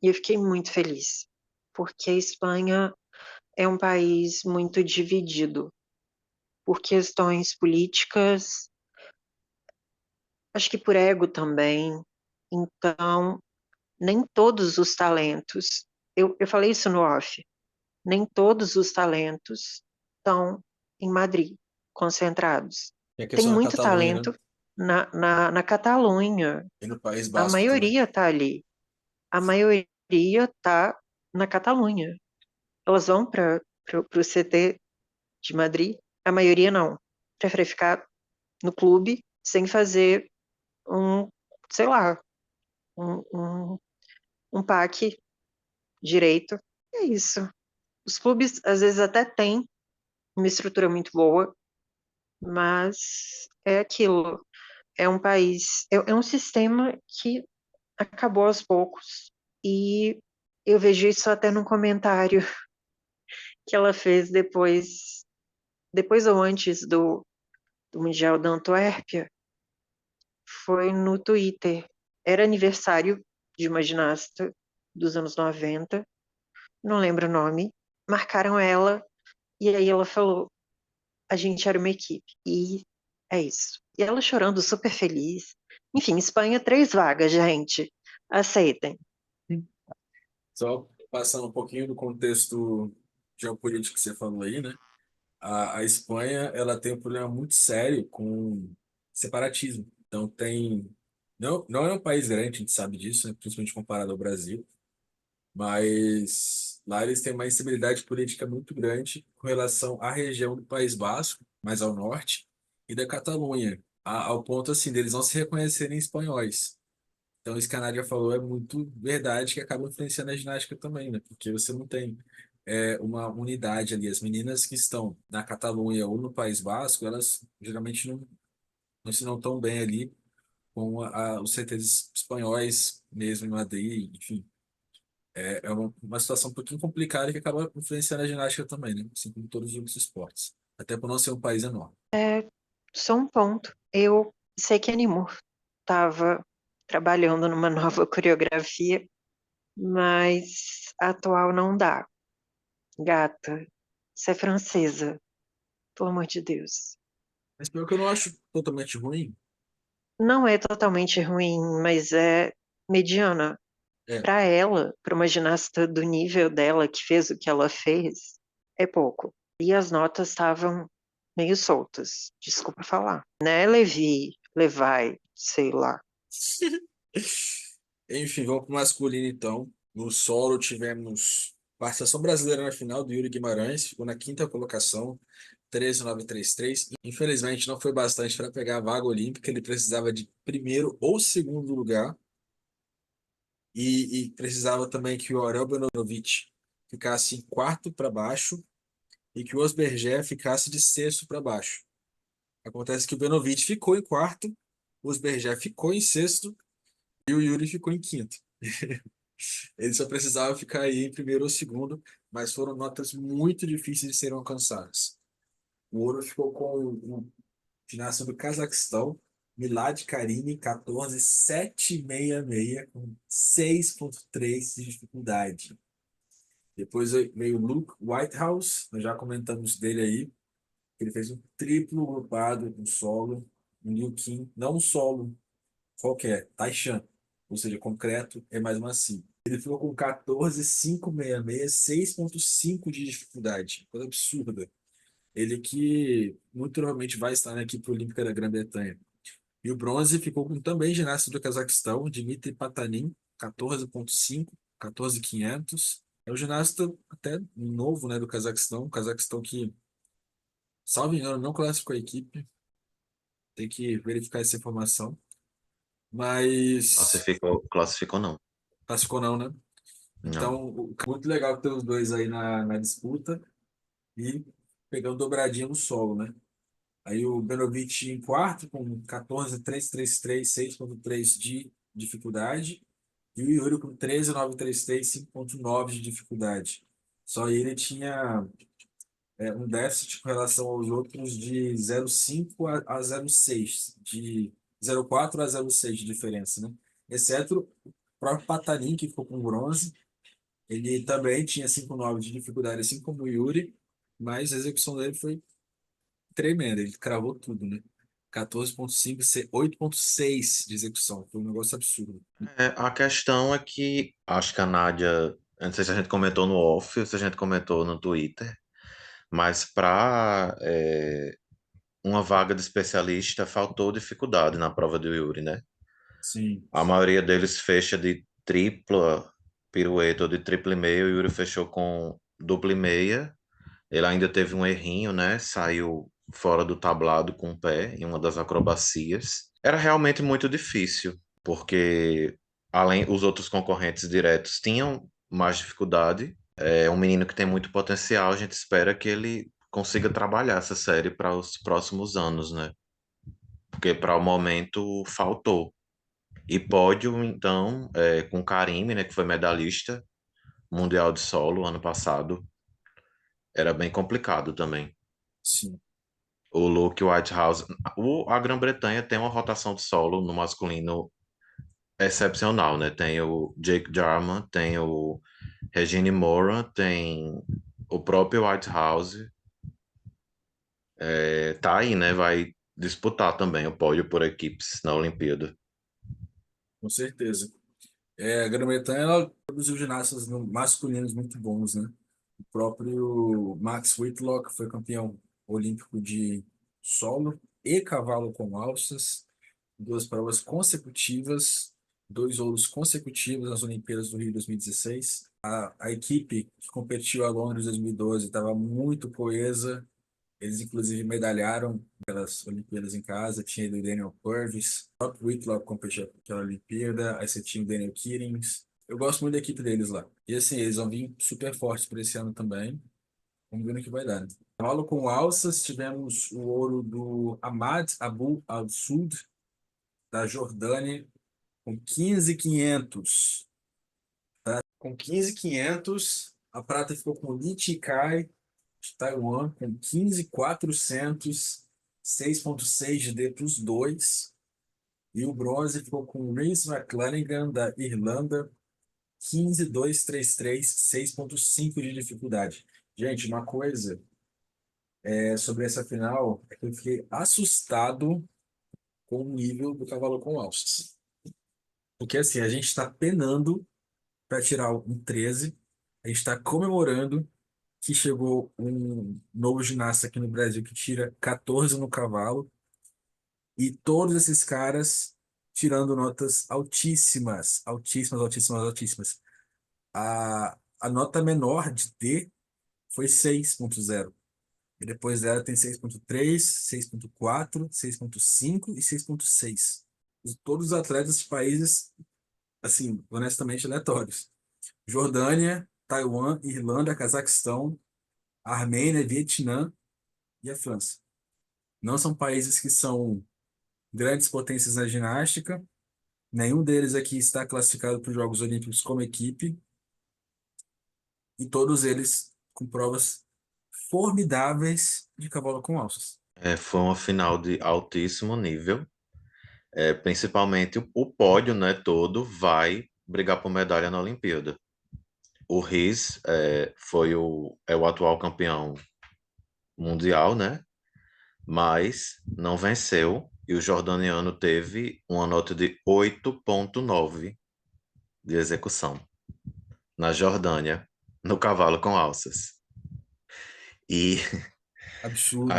E eu fiquei muito feliz, porque a Espanha é um país muito dividido por questões políticas, acho que por ego também. Então, nem todos os talentos, eu falei isso no off, nem todos os talentos estão em Madrid, concentrados. E a Tem questão da muito Catalunha, né? talento na Catalunha, E no País a Basco também. maioria está ali, a maioria está na Catalunha. Elas vão para o CT de Madrid, a maioria não. Prefere ficar no clube sem fazer um, sei lá, um, um, um PAC direito. É isso. Os clubes, às vezes, até têm uma estrutura muito boa, mas é aquilo. É um país, é um sistema que acabou aos poucos. E eu vejo isso até num comentário que ela fez depois ou antes do Mundial da Antuérpia, foi no Twitter. Era aniversário de uma ginasta dos anos 90, não lembro o nome. Marcaram ela e aí ela falou: a gente era uma equipe. E é isso. E ela chorando, super feliz. Enfim, Espanha, 3 vagas, gente. Aceitem. Só passando um pouquinho do contexto geopolítico que você falou aí, né? A Espanha, ela tem um problema muito sério com separatismo. Então tem... Não é um país grande, a gente sabe disso, né? Principalmente comparado ao Brasil. Mas lá eles têm uma instabilidade política muito grande com relação à região do País Basco, mais ao norte, e da Catalunha, ao ponto assim deles não se reconhecerem espanhóis. Então isso que a Nádia falou é muito verdade, que acaba influenciando a ginástica também, né? Porque você não tem uma unidade ali. As meninas que estão na Catalunha ou no País Basco, elas geralmente não se dão tão bem ali com os CTs espanhóis mesmo em Madrid, enfim. É uma situação um pouquinho complicada que acaba influenciando a ginástica também, né? Assim como todos os outros esportes. Até por não ser um país enorme. Só um ponto. Eu sei que a Nimur estava trabalhando numa nova coreografia mas a atual não dá. Gata, você é francesa, pelo amor de Deus. Mas pior que eu não acho totalmente ruim. Não é totalmente ruim, mas é mediana. É, Para ela, para uma ginasta do nível dela que fez o que ela fez, é pouco. E as notas estavam meio soltas, desculpa falar. Né, Levi, Levai, sei lá. enfim, vamos para o masculino então. No solo tivemos participação brasileira na final do Yuri Guimarães, ficou na quinta colocação, 13.933. Infelizmente não foi bastante para pegar a vaga olímpica, ele precisava de primeiro ou segundo lugar e precisava também que o Aurel Benovitch ficasse em quarto para baixo e que o Osberger ficasse de sexto para baixo. Acontece que o Benovitch ficou em quarto, o Osberger ficou em sexto e o Yuri ficou em quinto. Ele só precisava ficar aí em primeiro ou segundo, mas foram notas muito difíceis de serem alcançadas. O ouro ficou com o ginasta do Cazaquistão, Milad Karimi, 14.766, com 6,3 de dificuldade. Depois veio o Luke Whitehouse, nós já comentamos dele aí. Ele fez um triplo grupado com solo, um Liu Qin, não um solo qualquer, Taishan, ou seja, concreto é mais macio. Ele ficou com 14.566, 6,5 de dificuldade, coisa absurda. Ele que muito provavelmente vai estar na equipe olímpica da Grã-Bretanha. E o bronze ficou com também ginasta do Cazaquistão, Dmitry Patanin, 14,5, 14.500. É um ginasta até novo, né, do Cazaquistão, que, salvo engano, não classificou a equipe, tem que verificar essa informação, mas Classificou não. classificou não, né? Não. Então, muito legal ter os dois aí na disputa e pegando dobradinha no solo, né? Aí o Benovitch em quarto, com 14.333, 6,3 de dificuldade. E o Yuri com 13.933, 5,9 de dificuldade. Só ele tinha um déficit com relação aos outros de 0,5 a 0,6, de 0,4 a 0,6 de diferença, né? Exceto o próprio Patanin, que ficou com bronze. Ele também tinha 5,9 de dificuldade, assim como o Yuri, mas a execução dele foi tremenda, ele cravou tudo, né? 14,5, 8,6 de execução, foi um negócio absurdo. A questão é que acho que a Nádia, eu não sei se a gente comentou no off ou se a gente comentou no Twitter, mas para uma vaga de especialista faltou dificuldade na prova do Yuri, né? Sim, A maioria deles fecha de tripla pirueta ou de tripla e meia, o Yuri fechou com dupla e meia. Ele ainda teve um errinho, né? Saiu fora do tablado com o pé em uma das acrobacias. Era realmente muito difícil, porque além os outros concorrentes diretos tinham mais dificuldade. É um menino que tem muito potencial, a gente espera que ele consiga trabalhar essa série para os próximos anos, né? Porque para o momento faltou. E pódio, então, com Karime, né, que foi medalhista mundial de solo ano passado, era bem complicado também. sim. O Luke Whitehouse. A Grã-Bretanha tem uma rotação de solo no masculino excepcional, né? Tem o Jake Jarman, tem o Regine Moran, tem o próprio Whitehouse. Tá aí, né? Vai disputar também o pódio por equipes na Olimpíada. Com certeza. A Grã-Bretanha ela produziu ginastas masculinos muito bons, né? O próprio Max Whitlock foi campeão olímpico de solo e cavalo com alças, duas provas consecutivas, dois ouros consecutivos nas Olimpíadas do Rio 2016. A equipe que competiu a Londres 2012 estava muito coesa. Eles, inclusive, medalharam pelas Olimpíadas em casa. Tinha o Daniel Purvis, o próprio Whitlock competiu naquela Olimpíada. Aí você tinha o Daniel Keatings. Eu gosto muito da equipe deles lá. E assim, eles vão vir super fortes para esse ano também. Vamos ver no que vai dar, né? Cavalo com alças, tivemos o ouro do Ahmad Abu Al-Sud, da Jordânia, com 15.500. Com 15.500, a prata ficou com Li Chikai, de Taiwan, com 15.400, 6,6 de D para os dois. E o bronze ficou com Rhys McClanagan, da Irlanda, 15,233, 6,5 de dificuldade. Gente, uma coisa sobre essa final é que eu fiquei assustado com o nível do cavalo com alças. Porque assim, a gente está penando para tirar um 13, a gente está comemorando que chegou um novo ginasta aqui no Brasil que tira 14 no cavalo, e todos esses caras tirando notas altíssimas, altíssimas, altíssimas, altíssimas. A nota menor de D foi 6,0. E depois dela tem 6,3, 6,4, 6,5 e 6,6. Todos os atletas de países, assim, honestamente aleatórios. Jordânia, Taiwan, Irlanda, Cazaquistão, Armênia, Vietnã e a França. Não são países que são grandes potências na ginástica. Nenhum deles aqui está classificado para os Jogos Olímpicos como equipe. E todos eles com provas formidáveis de cavalo com alças. Foi uma final de altíssimo nível. Principalmente o pódio, né, todo vai brigar por medalha na Olimpíada. O Riz é o atual campeão mundial, né? Mas não venceu e o jordaniano teve uma nota de 8,9 de execução na Jordânia, no cavalo com alças. E Absurdo.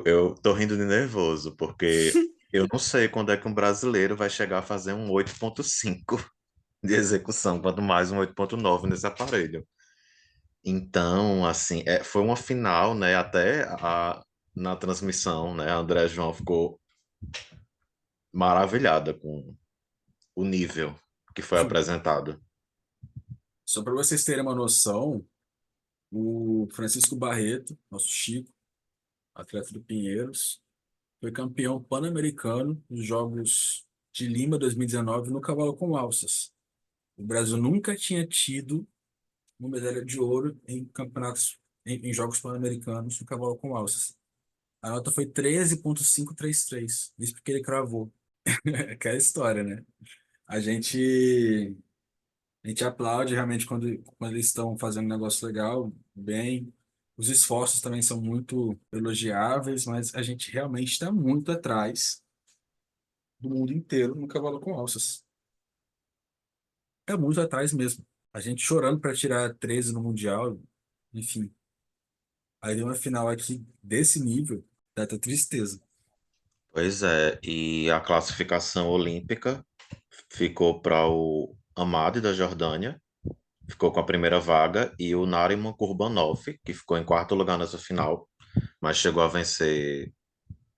eu tô rindo de nervoso, porque eu não sei quando é que um brasileiro vai chegar a fazer um 8,5 de execução, quanto mais um 8,9 nesse aparelho. Então, assim, foi uma final, né? Na transmissão, né? A André João ficou maravilhada com o nível que foi apresentado. Só para vocês terem uma noção, o Francisco Barreto, nosso Chico, atleta do Pinheiros, foi campeão pan-americano nos Jogos de Lima 2019 no cavalo com alças. O Brasil nunca tinha tido uma medalha de ouro em campeonatos, em Jogos Pan-Americanos no cavalo com alças. A nota foi 13,533. Isso porque ele cravou. Aquela história, né? A gente, a gente aplaude realmente quando eles estão fazendo um negócio legal, bem. Os esforços também são muito elogiáveis, mas a gente realmente está muito atrás do mundo inteiro no cavalo com alças. É muito atrás mesmo. A gente chorando para tirar 13 no Mundial, enfim. Aí deu uma final aqui desse nível, dá até tristeza. Pois é, e a classificação olímpica ficou para o Amade da Jordânia, ficou com a primeira vaga, e o Nariman Kurbanov, que ficou em quarto lugar nessa final, mas chegou a vencer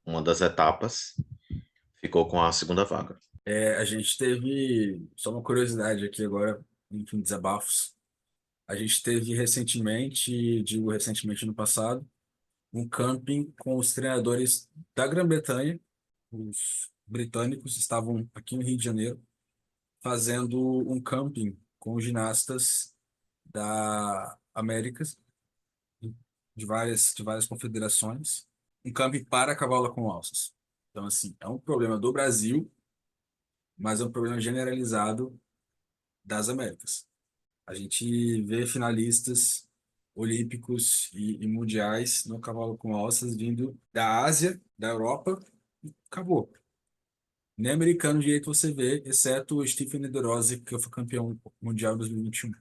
uma das etapas, ficou com a segunda vaga. A gente teve, só uma curiosidade aqui agora, enfim, desabafos. A gente teve recentemente, digo recentemente no passado, um camping com os treinadores da Grã-Bretanha. Os britânicos estavam aqui no Rio de Janeiro fazendo um camping com os ginastas da Américas, de várias confederações, um camping para cavalo com alças. Então, assim, é um problema do Brasil, mas é um problema generalizado das Américas. A gente vê finalistas olímpicos e mundiais no cavalo com alças vindo da Ásia, da Europa, e acabou. Nem americano direito você vê, exceto o Stephen Nedorossi, que foi campeão mundial em 2021.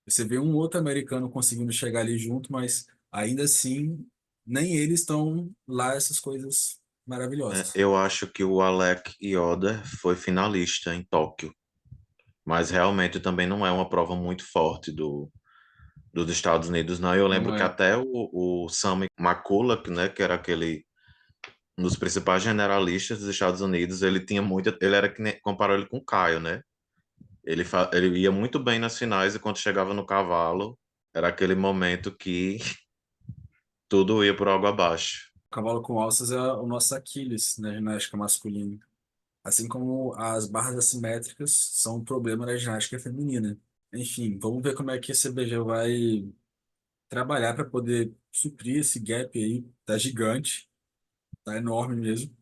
Você vê um outro americano conseguindo chegar ali junto, mas ainda assim, nem eles estão lá essas coisas maravilhosas. Eu acho que o Alec Yoder foi finalista em Tóquio, mas realmente também não é uma prova muito forte dos Estados Unidos, não. Eu lembro Não que é? até o Sam McCulloch, né, que era aquele um dos principais generalistas dos Estados Unidos, ele tinha muita, ele era que comparou ele com o Caio, né? Ele ia muito bem nas finais e quando chegava no cavalo, era aquele momento que tudo ia por água abaixo. O cavalo com alças é o nosso Aquiles na ginástica masculina. Assim como as barras assimétricas são um problema na ginástica feminina. Enfim, vamos ver como é que a CBG vai trabalhar para poder suprir esse gap aí. Tá gigante, tá enorme mesmo.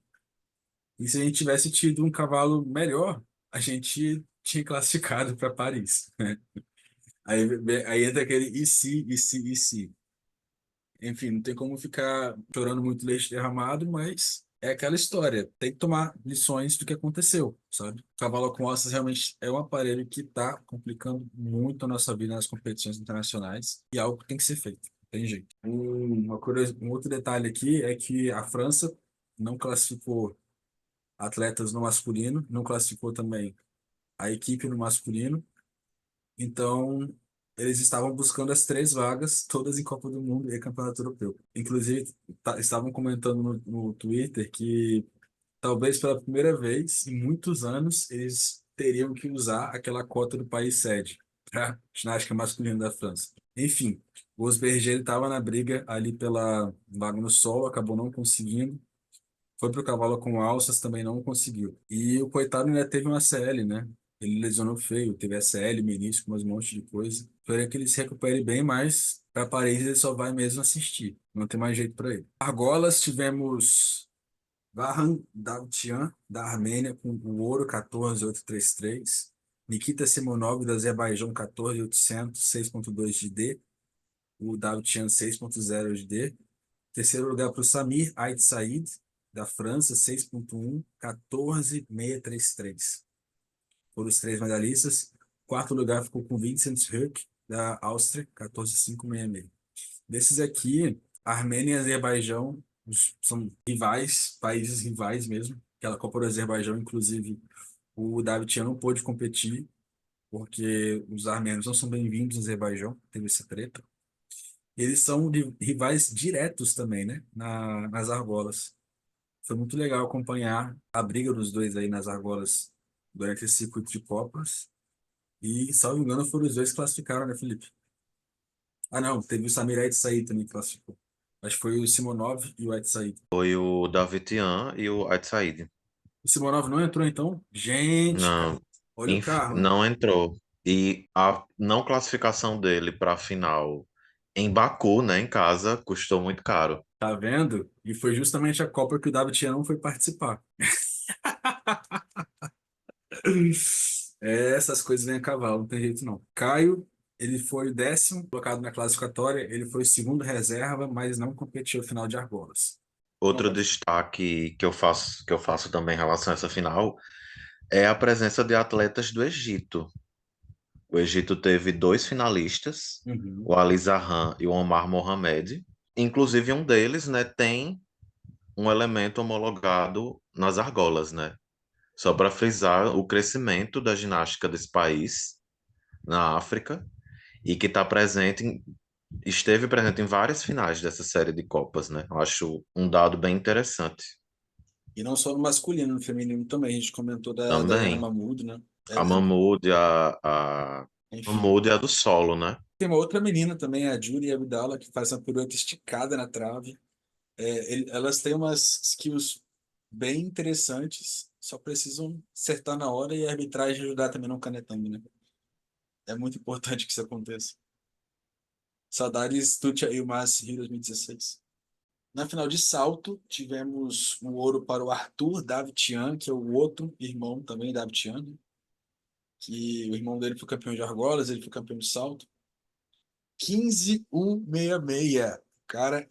E se a gente tivesse tido um cavalo melhor, a gente tinha classificado para Paris, né? Aí entra aquele e se, e se, e se. Enfim, não tem como ficar chorando muito leite derramado, mas é aquela história. Tem que tomar lições do que aconteceu, sabe? O cavalo com ossos realmente é um aparelho que está complicando muito a nossa vida nas competições internacionais e é algo que tem que ser feito. Não tem jeito. Um outro detalhe aqui é que a França não classificou atletas no masculino, não classificou também a equipe no masculino. Então, eles estavam buscando as três vagas, todas em Copa do Mundo e Campeonato Europeu. Inclusive, estavam comentando no Twitter que talvez pela primeira vez em muitos anos eles teriam que usar aquela cota do país sede para ginástica masculina da França. Enfim, o Osberger estava na briga ali pela vaga no solo, acabou não conseguindo. Foi pro cavalo com alças, também não conseguiu. E o coitado ainda teve uma ACL, né? Ele lesionou feio, teve ACL, menisco, um monte de coisa. Espero que ele se recupere bem, mas para Paris ele só vai mesmo assistir. Não tem mais jeito para ele. Argolas, tivemos Vahan Davtyan, da Armênia, com o ouro 14.833. Nikita Simonov, do Azerbaijão, 14.800, 6.2 de D. O Davtyan, 6.0 de D. Terceiro lugar para o Samir Ait Said, da França, 6.1, 14.633. Foram os três medalhistas. Quarto lugar ficou com Vincent Huck, da Áustria, 14.566. Desses aqui, Armênia e Azerbaijão são rivais, países rivais mesmo. Aquela Copa do Azerbaijão, inclusive, o David não pôde competir, porque os armênios não são bem-vindos no Azerbaijão, teve essa treta. Eles são rivais diretos também, né? Nas argolas. Foi muito legal acompanhar a briga dos dois aí nas argolas durante esse circuito de Copas. E, salvo engano, foram os dois que classificaram, né, Felipe? Ah, não, teve o Samir Ait Said também que classificou. Acho que foi o Simonov e o Ait Said. Foi o Davitian e o Ait Said. O Simonov não entrou, então? Gente, cara, Não, olha o carro, hein? não entrou. E a não classificação dele para a final em Baku, né, em casa, custou muito caro. Tá vendo? E foi justamente a Copa que o David não foi participar. É, essas coisas vêm a cavalo, não tem jeito não. Caio, ele foi o 10º colocado na classificatória, ele foi o segundo reserva, mas não competiu no final de argolas. Outro Pronto. destaque que eu faço também em relação a essa final é a presença de atletas do Egito. O Egito teve dois finalistas, Uhum, o Ali Zahan e o Omar Mohamed. Inclusive, um deles, né, tem um elemento homologado nas argolas, né? Só para frisar o crescimento da ginástica desse país na África e que esteve presente em várias finais dessa série de Copas, né? Eu acho um dado bem interessante. e não só no masculino, no feminino também. A gente comentou da Yana Também Mahmood, né? a Mahmoud, a Enfim. Mahmoud é a do solo, né? Tem uma outra menina também, a Julie Abdallah, que faz uma pirueta esticada na trave. Elas têm umas skills bem interessantes, só precisam acertar na hora e a arbitragem ajudar também não canetando, né? É muito importante que isso aconteça. Saudades Tutia Ilmaz Rio 2016. Na final de salto, tivemos o ouro para o Arthur Davtian, que é o outro irmão também, Davtian, né? Que o irmão dele foi campeão de argolas, ele foi campeão de salto. 15.166. O cara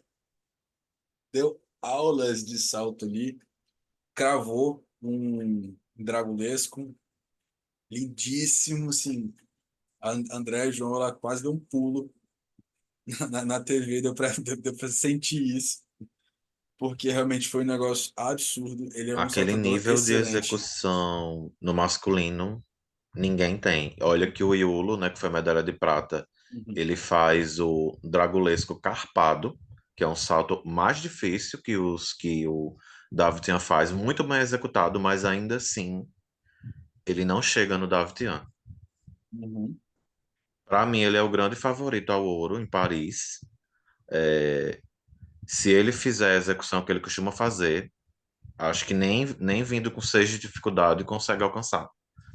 deu aulas de salto ali, cravou um dragulesco lindíssimo, assim. André e João lá quase deu um pulo na TV, deu pra sentir isso, porque realmente foi um negócio absurdo. Ele é um Aquele saltador nível de excelente. execução no masculino, ninguém tem. Olha que o Iulo, né, que foi medalha de prata, Uhum, ele faz o dragulesco carpado, que é um salto mais difícil que os que o Davutian faz, muito bem executado, mas ainda assim ele não chega no Davutian. uhum, Para mim, ele é o grande favorito ao ouro em Paris. Se ele fizer a execução que ele costuma fazer, acho que nem vindo com 6 de dificuldade consegue alcançar,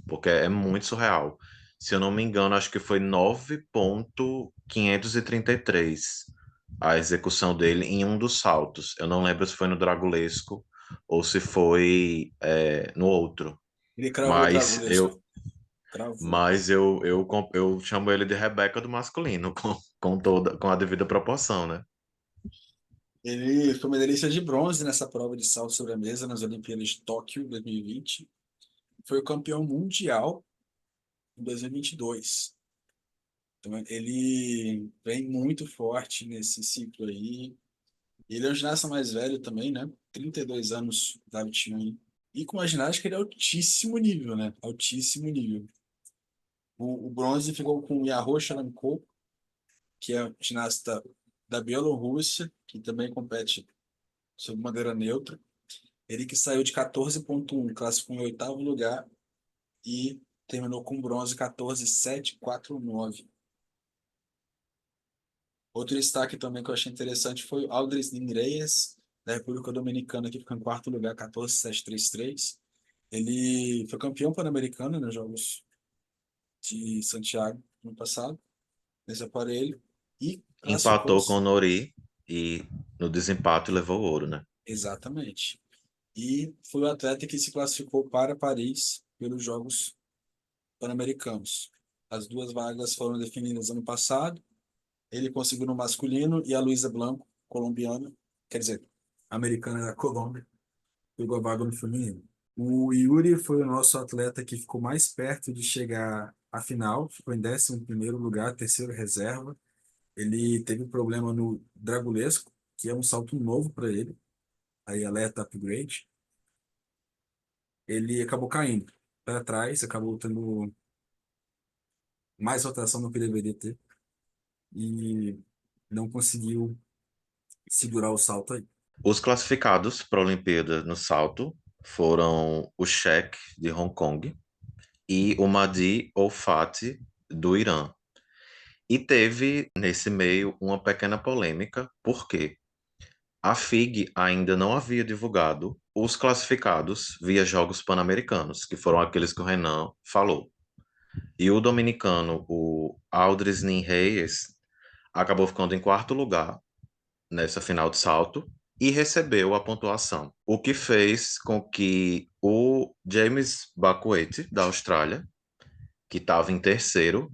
porque é muito surreal. Se eu não me engano, acho que foi 9.533 a execução dele em um dos saltos. Eu não lembro se foi no Dragulesco ou se foi no outro. ele cravou o Mas dragulesco. Travou. Mas eu chamo ele de Rebeca do masculino, com a devida proporção, né? Ele foi medalhista de bronze nessa prova de salto sobre a mesa nas Olimpíadas de Tóquio 2020. Foi o campeão mundial em 2022. Então, ele vem muito forte nesse ciclo aí. Ele é um ginasta mais velho também, né? 32 anos, David Chung. E com a ginástica ele é altíssimo nível, né? Altíssimo nível. O bronze ficou com o Yahoo Sharankov, que é ginasta da Bielorrússia, que também compete sob bandeira neutra. Ele que saiu de 14,1, classificou em oitavo lugar e terminou com bronze 14,749. Outro destaque também que eu achei interessante foi o Aldris Reyes, da República Dominicana, que ficou em quarto lugar, 14,733. Ele foi campeão pan-americano nos Jogos de Santiago no passado, nesse aparelho, e Empatou com o classificou-se. Nori e no desempate levou o ouro, né? Exatamente. E foi o atleta que se classificou para Paris pelos Jogos Pan-Americanos. As duas vagas foram definidas ano passado. Ele conseguiu no masculino e a Luísa Blanco, colombiana, quer dizer, americana da Colômbia, pegou a vaga no feminino. O Yuri foi o nosso atleta que ficou mais perto de chegar à final, ficou em 11º lugar, terceiro reserva. Ele teve um problema no dragulesco, que é um salto novo para ele, aí alerta upgrade. Ele acabou caindo para trás, acabou tendo mais rotação do que deveria ter e não conseguiu segurar o salto aí. Os classificados para a Olimpíada no salto foram o Sheik de Hong Kong e o Mahdi Olfati do Irã. E teve nesse meio uma pequena polêmica, porque a FIG ainda não havia divulgado os classificados via Jogos Pan-Americanos, que foram aqueles que o Renan falou. E o dominicano, o Aldris Reyes, acabou ficando em quarto lugar nessa final de salto e recebeu a pontuação, o que fez com que o James Bakuete, da Austrália, que estava em terceiro,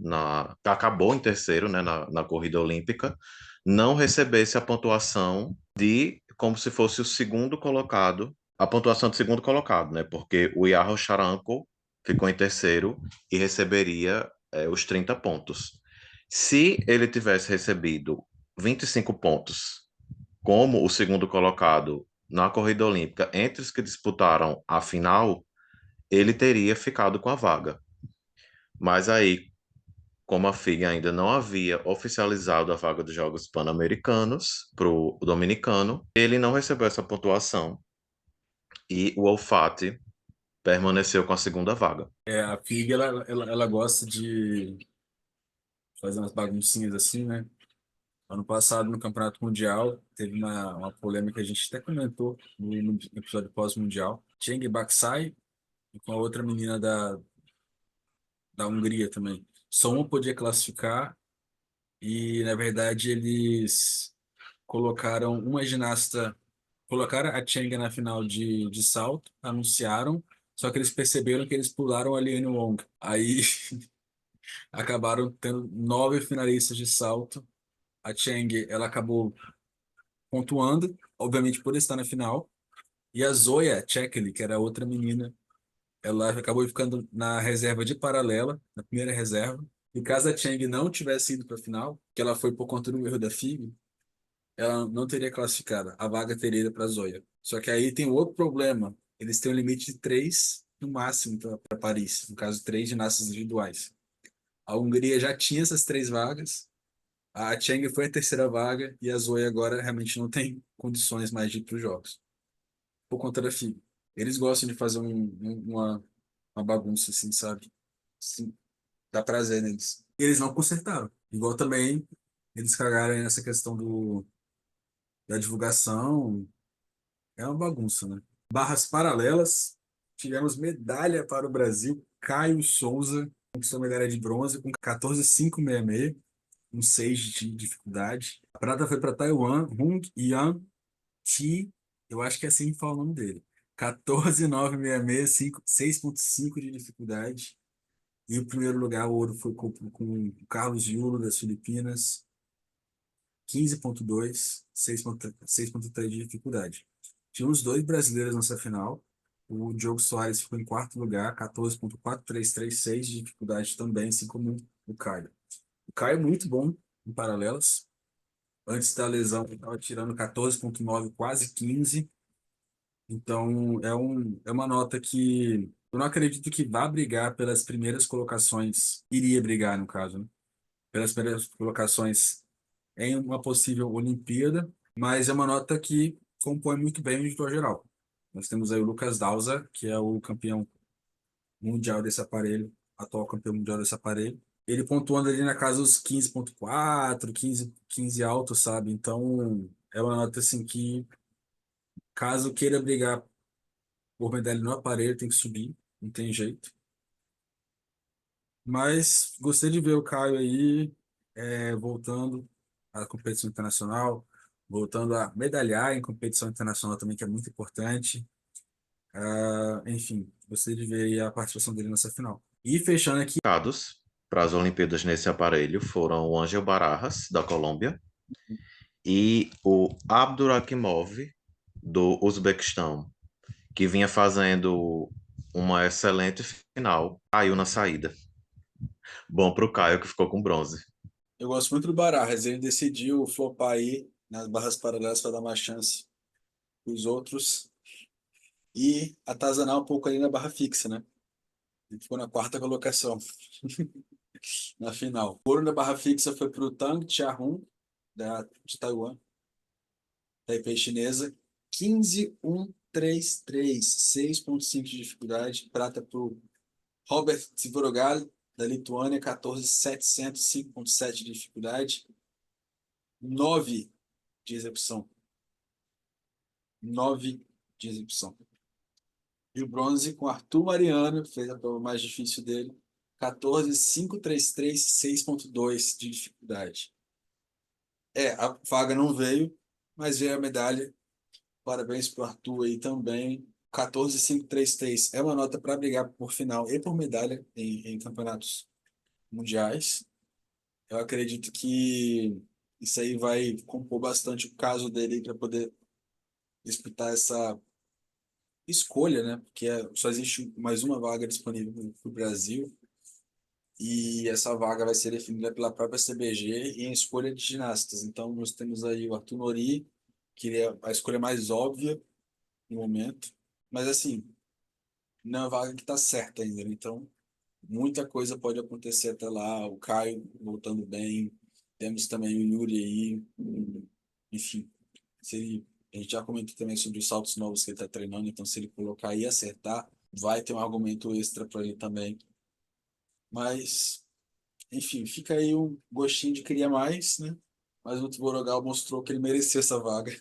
acabou em terceiro, né, na corrida olímpica, não recebesse a pontuação de como se fosse o segundo colocado, a pontuação de segundo colocado, né, porque o Yahoo Sharanko ficou em terceiro e receberia os 30 pontos. Se ele tivesse recebido 25 pontos como o segundo colocado na corrida olímpica entre os que disputaram a final, ele teria ficado com a vaga. Mas aí, como a FIG ainda não havia oficializado a vaga dos Jogos Pan-Americanos para o dominicano, ele não recebeu essa pontuação e o Olfati permaneceu com a segunda vaga. A FIG, ela gosta de fazer umas baguncinhas assim, né? Ano passado, no Campeonato Mundial, teve uma polêmica que a gente até comentou no episódio pós-mundial. Cheng Baksay e com a outra menina da Hungria também. Só uma podia classificar e, na verdade, eles colocaram uma ginasta, colocaram a Cheng na final de salto, anunciaram, só que eles perceberam que eles pularam a Liane Wong. Aí acabaram tendo 9 finalistas de salto. A Cheng, ela acabou pontuando, obviamente por estar na final. E a Zoya Chekeli, que era a outra menina, ela acabou ficando na reserva de paralela, na primeira reserva. E caso a Cheng não tivesse ido para a final, que ela foi por conta do erro da FIG, ela não teria classificado. A vaga teria ido para a Zoya. Só que aí tem outro problema. Eles têm um limite de 3 no máximo para Paris, no caso, 3 ginastas individuais. A Hungria já tinha essas 3 vagas. A Cheng foi a terceira vaga e a Zoe agora realmente não tem condições mais de ir para os jogos, por conta da FIBA. Eles gostam de fazer uma bagunça assim, sabe? Sim, dá prazer neles. E eles não consertaram. Igual também eles cagaram aí nessa questão da divulgação. É uma bagunça, né? Barras paralelas. Tivemos medalha para o Brasil. Caio Souza conquistou medalha de bronze com 14,566. Um 6 de dificuldade. A prata foi para Taiwan, Hung Yan Ti, eu acho que é assim que fala o nome dele. 14,966, 6,5 de dificuldade. E o primeiro lugar, o ouro, foi com o Carlos Yulo, das Filipinas, 15,2, 6,3 de dificuldade. Tínhamos dois brasileiros nessa final. O Diogo Soares ficou em quarto lugar, 14,4336 de dificuldade também, assim como o Caio. O Caio é muito bom em paralelas. Antes da lesão, ele estava tirando 14,9, quase 15. Então, é uma nota que eu não acredito que vá brigar pelas primeiras colocações. Iria brigar, no caso, né? Pelas primeiras colocações em uma possível Olimpíada, mas é uma nota que compõe muito bem o individual geral. Nós temos aí o Lucas Dauza, que é o campeão mundial desse aparelho, atual campeão mundial desse aparelho. Ele pontuando ali na casa dos 15,4, 15 altos, sabe? Então, é uma nota assim que, caso queira brigar por medalha no aparelho, tem que subir, não tem jeito. Mas gostei de ver o Caio aí, voltando à competição internacional, voltando a medalhar em competição internacional também, que é muito importante. Enfim, gostei de ver aí a participação dele nessa final. E fechando aqui, Indicados para as Olimpíadas nesse aparelho foram o Ângel Barajas, da Colômbia, e o Abdurakhimov, do Uzbequistão, que vinha fazendo uma excelente final, caiu na saída. Bom para o Caio, que ficou com bronze. eu gosto muito do Barajas, ele decidiu flopar aí nas barras paralelas para dar mais chance para os outros e atazanar um pouco ali na barra fixa, né? Ele ficou na quarta colocação na final. O ouro na barra fixa foi para o Tang Xiaohun, de Taiwan, Taipei chinesa, 15,133, 6,5 de dificuldade. Prata para o Robert Zvorogal, da Lituânia, 14,700, 5,7 de dificuldade. 9 de execução. 9 de execução. E o bronze com Arthur Mariano, que fez a prova mais difícil dele, 14,533, 6,2 de dificuldade. A vaga não veio, mas veio a medalha. Parabéns pro Arthur aí também. 14,533 é uma nota para brigar por final e por medalha em campeonatos mundiais. Eu acredito que isso aí vai compor bastante o caso dele para poder disputar essa escolha, né? Porque só existe mais uma vaga disponível para o Brasil e essa vaga vai ser definida pela própria CBG e em escolha de ginastas. Então, nós temos aí o Arthur Nori, que é a escolha mais óbvia no momento, mas assim, não é uma vaga que está certa ainda, né? Então muita coisa pode acontecer até lá. O Caio voltando bem, temos também o Yuri aí, enfim, se ele, a gente já comentou também sobre os saltos novos que ele está treinando, então se ele colocar e acertar, vai ter um argumento extra para ele também. Mas, enfim, fica aí um gostinho de queria mais, né? Mas o Tiborogal mostrou que ele merecia essa vaga.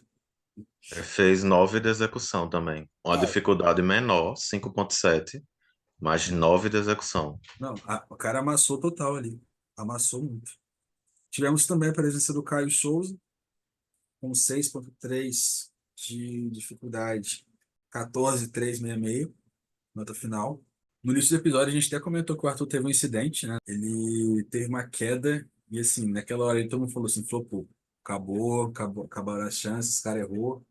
Fez 9 de execução também. Uma Ah, dificuldade menor, 5,7, mas 9 de execução. não, o cara amassou total ali. Amassou muito. Tivemos também a presença do Caio Souza, com 6,3 de dificuldade, 14,366, nota final. No início do episódio, a gente até comentou que o Arthur teve um incidente, né? Ele teve uma queda e, assim, naquela hora todo mundo falou assim, flopou. Acabaram as chances, o cara errou.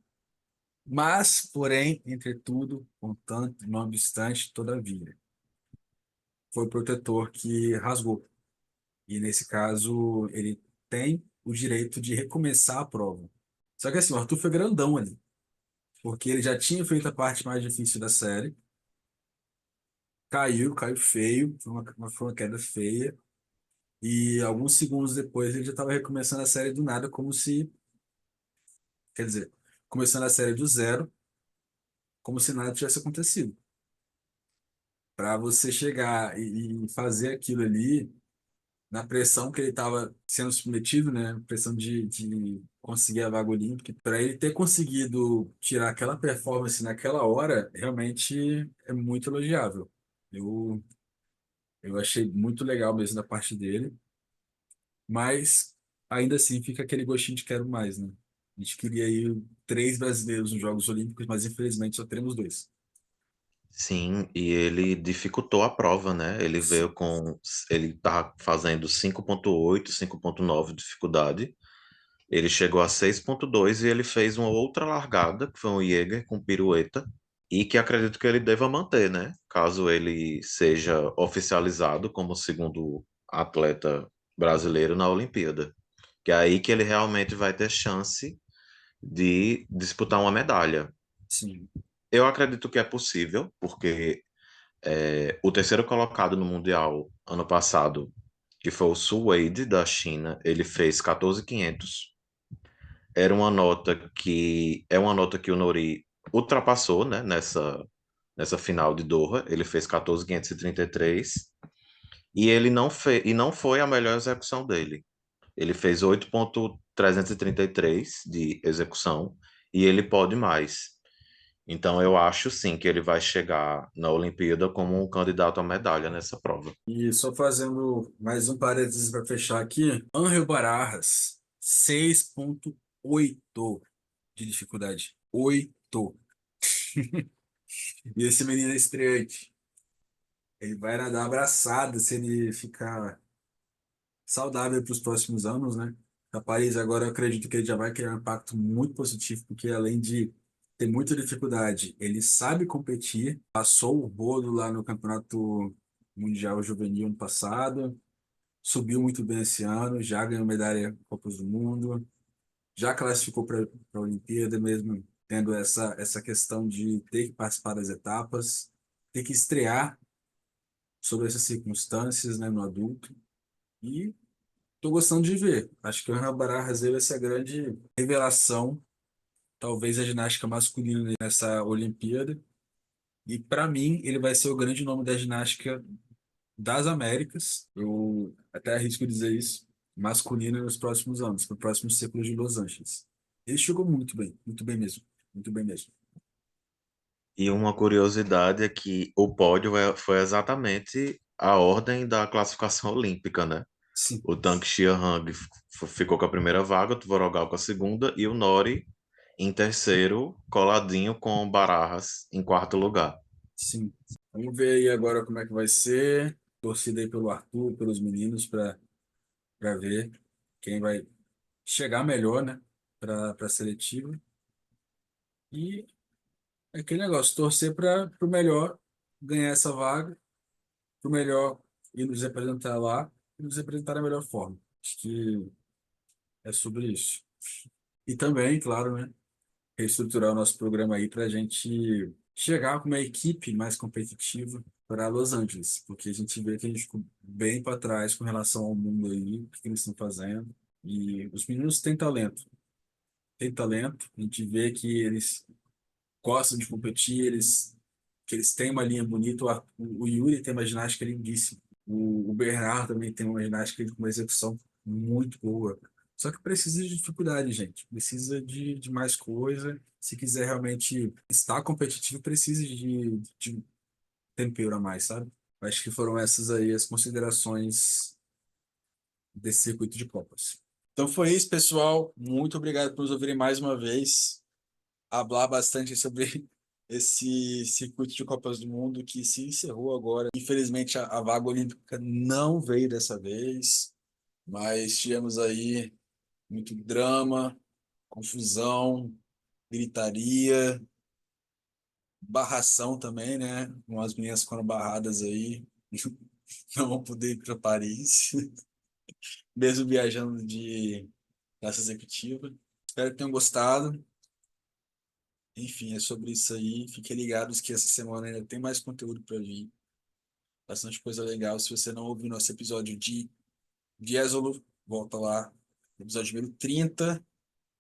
Mas, porém, entretudo, contanto, não obstante, todavia, foi o protetor que rasgou. E, nesse caso, ele tem o direito de recomeçar a prova. Só que, assim, o Arthur foi grandão ali, porque ele já tinha feito a parte mais difícil da série, caiu feio, foi uma queda feia, e alguns segundos depois ele já estava recomeçando a série do nada, como se, quer dizer, começando a série do zero, como se nada tivesse acontecido. Para você chegar e fazer aquilo ali, na pressão que ele estava sendo submetido, né? Pressão de conseguir a vaga olímpica, para ele ter conseguido tirar aquela performance naquela hora, realmente é muito elogiável. Eu, eu achei muito legal mesmo da parte dele, mas ainda assim fica aquele gostinho de quero mais, né? A gente queria aí três brasileiros nos Jogos Olímpicos, mas infelizmente só teremos dois. Sim, e ele dificultou a prova, né? Ele tava fazendo 5,8, 5,9 de dificuldade. Ele chegou a 6,2 e ele fez uma outra largada, que foi um Jäger com pirueta, e que acredito que ele deva manter, né? Caso ele seja oficializado como segundo atleta brasileiro na Olimpíada. Que é aí que ele realmente vai ter chance de disputar uma medalha. Sim. Eu acredito que é possível, porque o terceiro colocado no Mundial ano passado, que foi o Su Wade da China, ele fez 14.500. Era uma nota que é uma nota que o Nori ultrapassou, né, nessa final de Doha. Ele fez 14.533 e ele não foi a melhor execução dele. Ele fez 8,333 de execução e ele pode mais. Então eu acho sim que ele vai chegar na Olimpíada como um candidato à medalha nessa prova. E só fazendo mais um parênteses para fechar aqui, Angel Barajas, 6,8 de dificuldade. 8. E esse menino é estreante. Ele vai nadar abraçado se ele ficar saudável para os próximos anos, né? A Paris agora eu acredito que ele já vai criar um impacto muito positivo, porque além de ter muita dificuldade, ele sabe competir, passou o rodo lá no Campeonato Mundial Juvenil ano passado, subiu muito bem esse ano, já ganhou medalha em Copas do Mundo, já classificou para a Olimpíada, mesmo tendo essa questão de ter que participar das etapas, ter que estrear sobre essas circunstâncias, né, no adulto. E tô gostando de ver. Acho que o Renan Barajas vai ser a grande revelação, talvez a ginástica masculina nessa Olimpíada. E para mim, ele vai ser o grande nome da ginástica das Américas. Eu até arrisco dizer isso, masculina nos próximos anos, para o próximo ciclo de Los Angeles. Ele chegou muito bem mesmo, muito bem mesmo. E uma curiosidade é que o pódio foi exatamente a ordem da classificação olímpica, né? Sim, O Tang Xiahang ficou com a primeira vaga, o Tvorogal com a segunda e o Nori em terceiro, coladinho com o Barajas em quarto lugar. sim. Vamos ver aí agora como é que vai ser. Torcida aí pelo Arthur, pelos meninos, para ver quem vai chegar melhor, né, para a seletiva. E é aquele negócio, torcer para o melhor ganhar essa vaga, para o melhor ir nos representar lá e nos representar da melhor forma. Acho que é sobre isso. E também, claro, né, reestruturar o nosso programa aí para a gente chegar com uma equipe mais competitiva para Los Angeles, porque a gente vê que a gente ficou bem para trás com relação ao mundo aí, o que eles estão fazendo. E os meninos têm talento, a gente vê que eles gostam de competir, que eles têm uma linha bonita. O Yuri tem uma ginástica lindíssima. O Bernard também tem uma ginástica com uma execução muito boa. Só que precisa de dificuldade, gente. Precisa de mais coisa. Se quiser realmente estar competitivo, precisa de tempero a mais, sabe? Acho que foram essas aí as considerações desse circuito de Copas. Então foi isso, pessoal. Muito obrigado por nos ouvirem mais uma vez. Falar bastante sobre esse circuito de Copas do Mundo que se encerrou agora. Infelizmente, a vaga olímpica não veio dessa vez, mas tivemos aí muito drama, confusão, gritaria, barração também, né? Umas meninas foram barradas aí, não vão poder ir para Paris, mesmo viajando de classe executiva. Espero que tenham gostado. Enfim, é sobre isso aí. Fiquem ligados que essa semana ainda tem mais conteúdo para vir. Bastante coisa legal. Se você não ouviu nosso episódio de Diezolo, volta lá. Episódio número 30.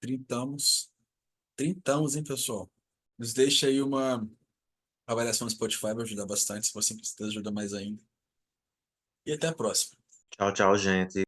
Trintamos. Trintamos, hein, pessoal? Nos deixa aí uma avaliação no Spotify, vai ajudar bastante. Se você precisa ajuda mais ainda. E até a próxima. Tchau, tchau, gente.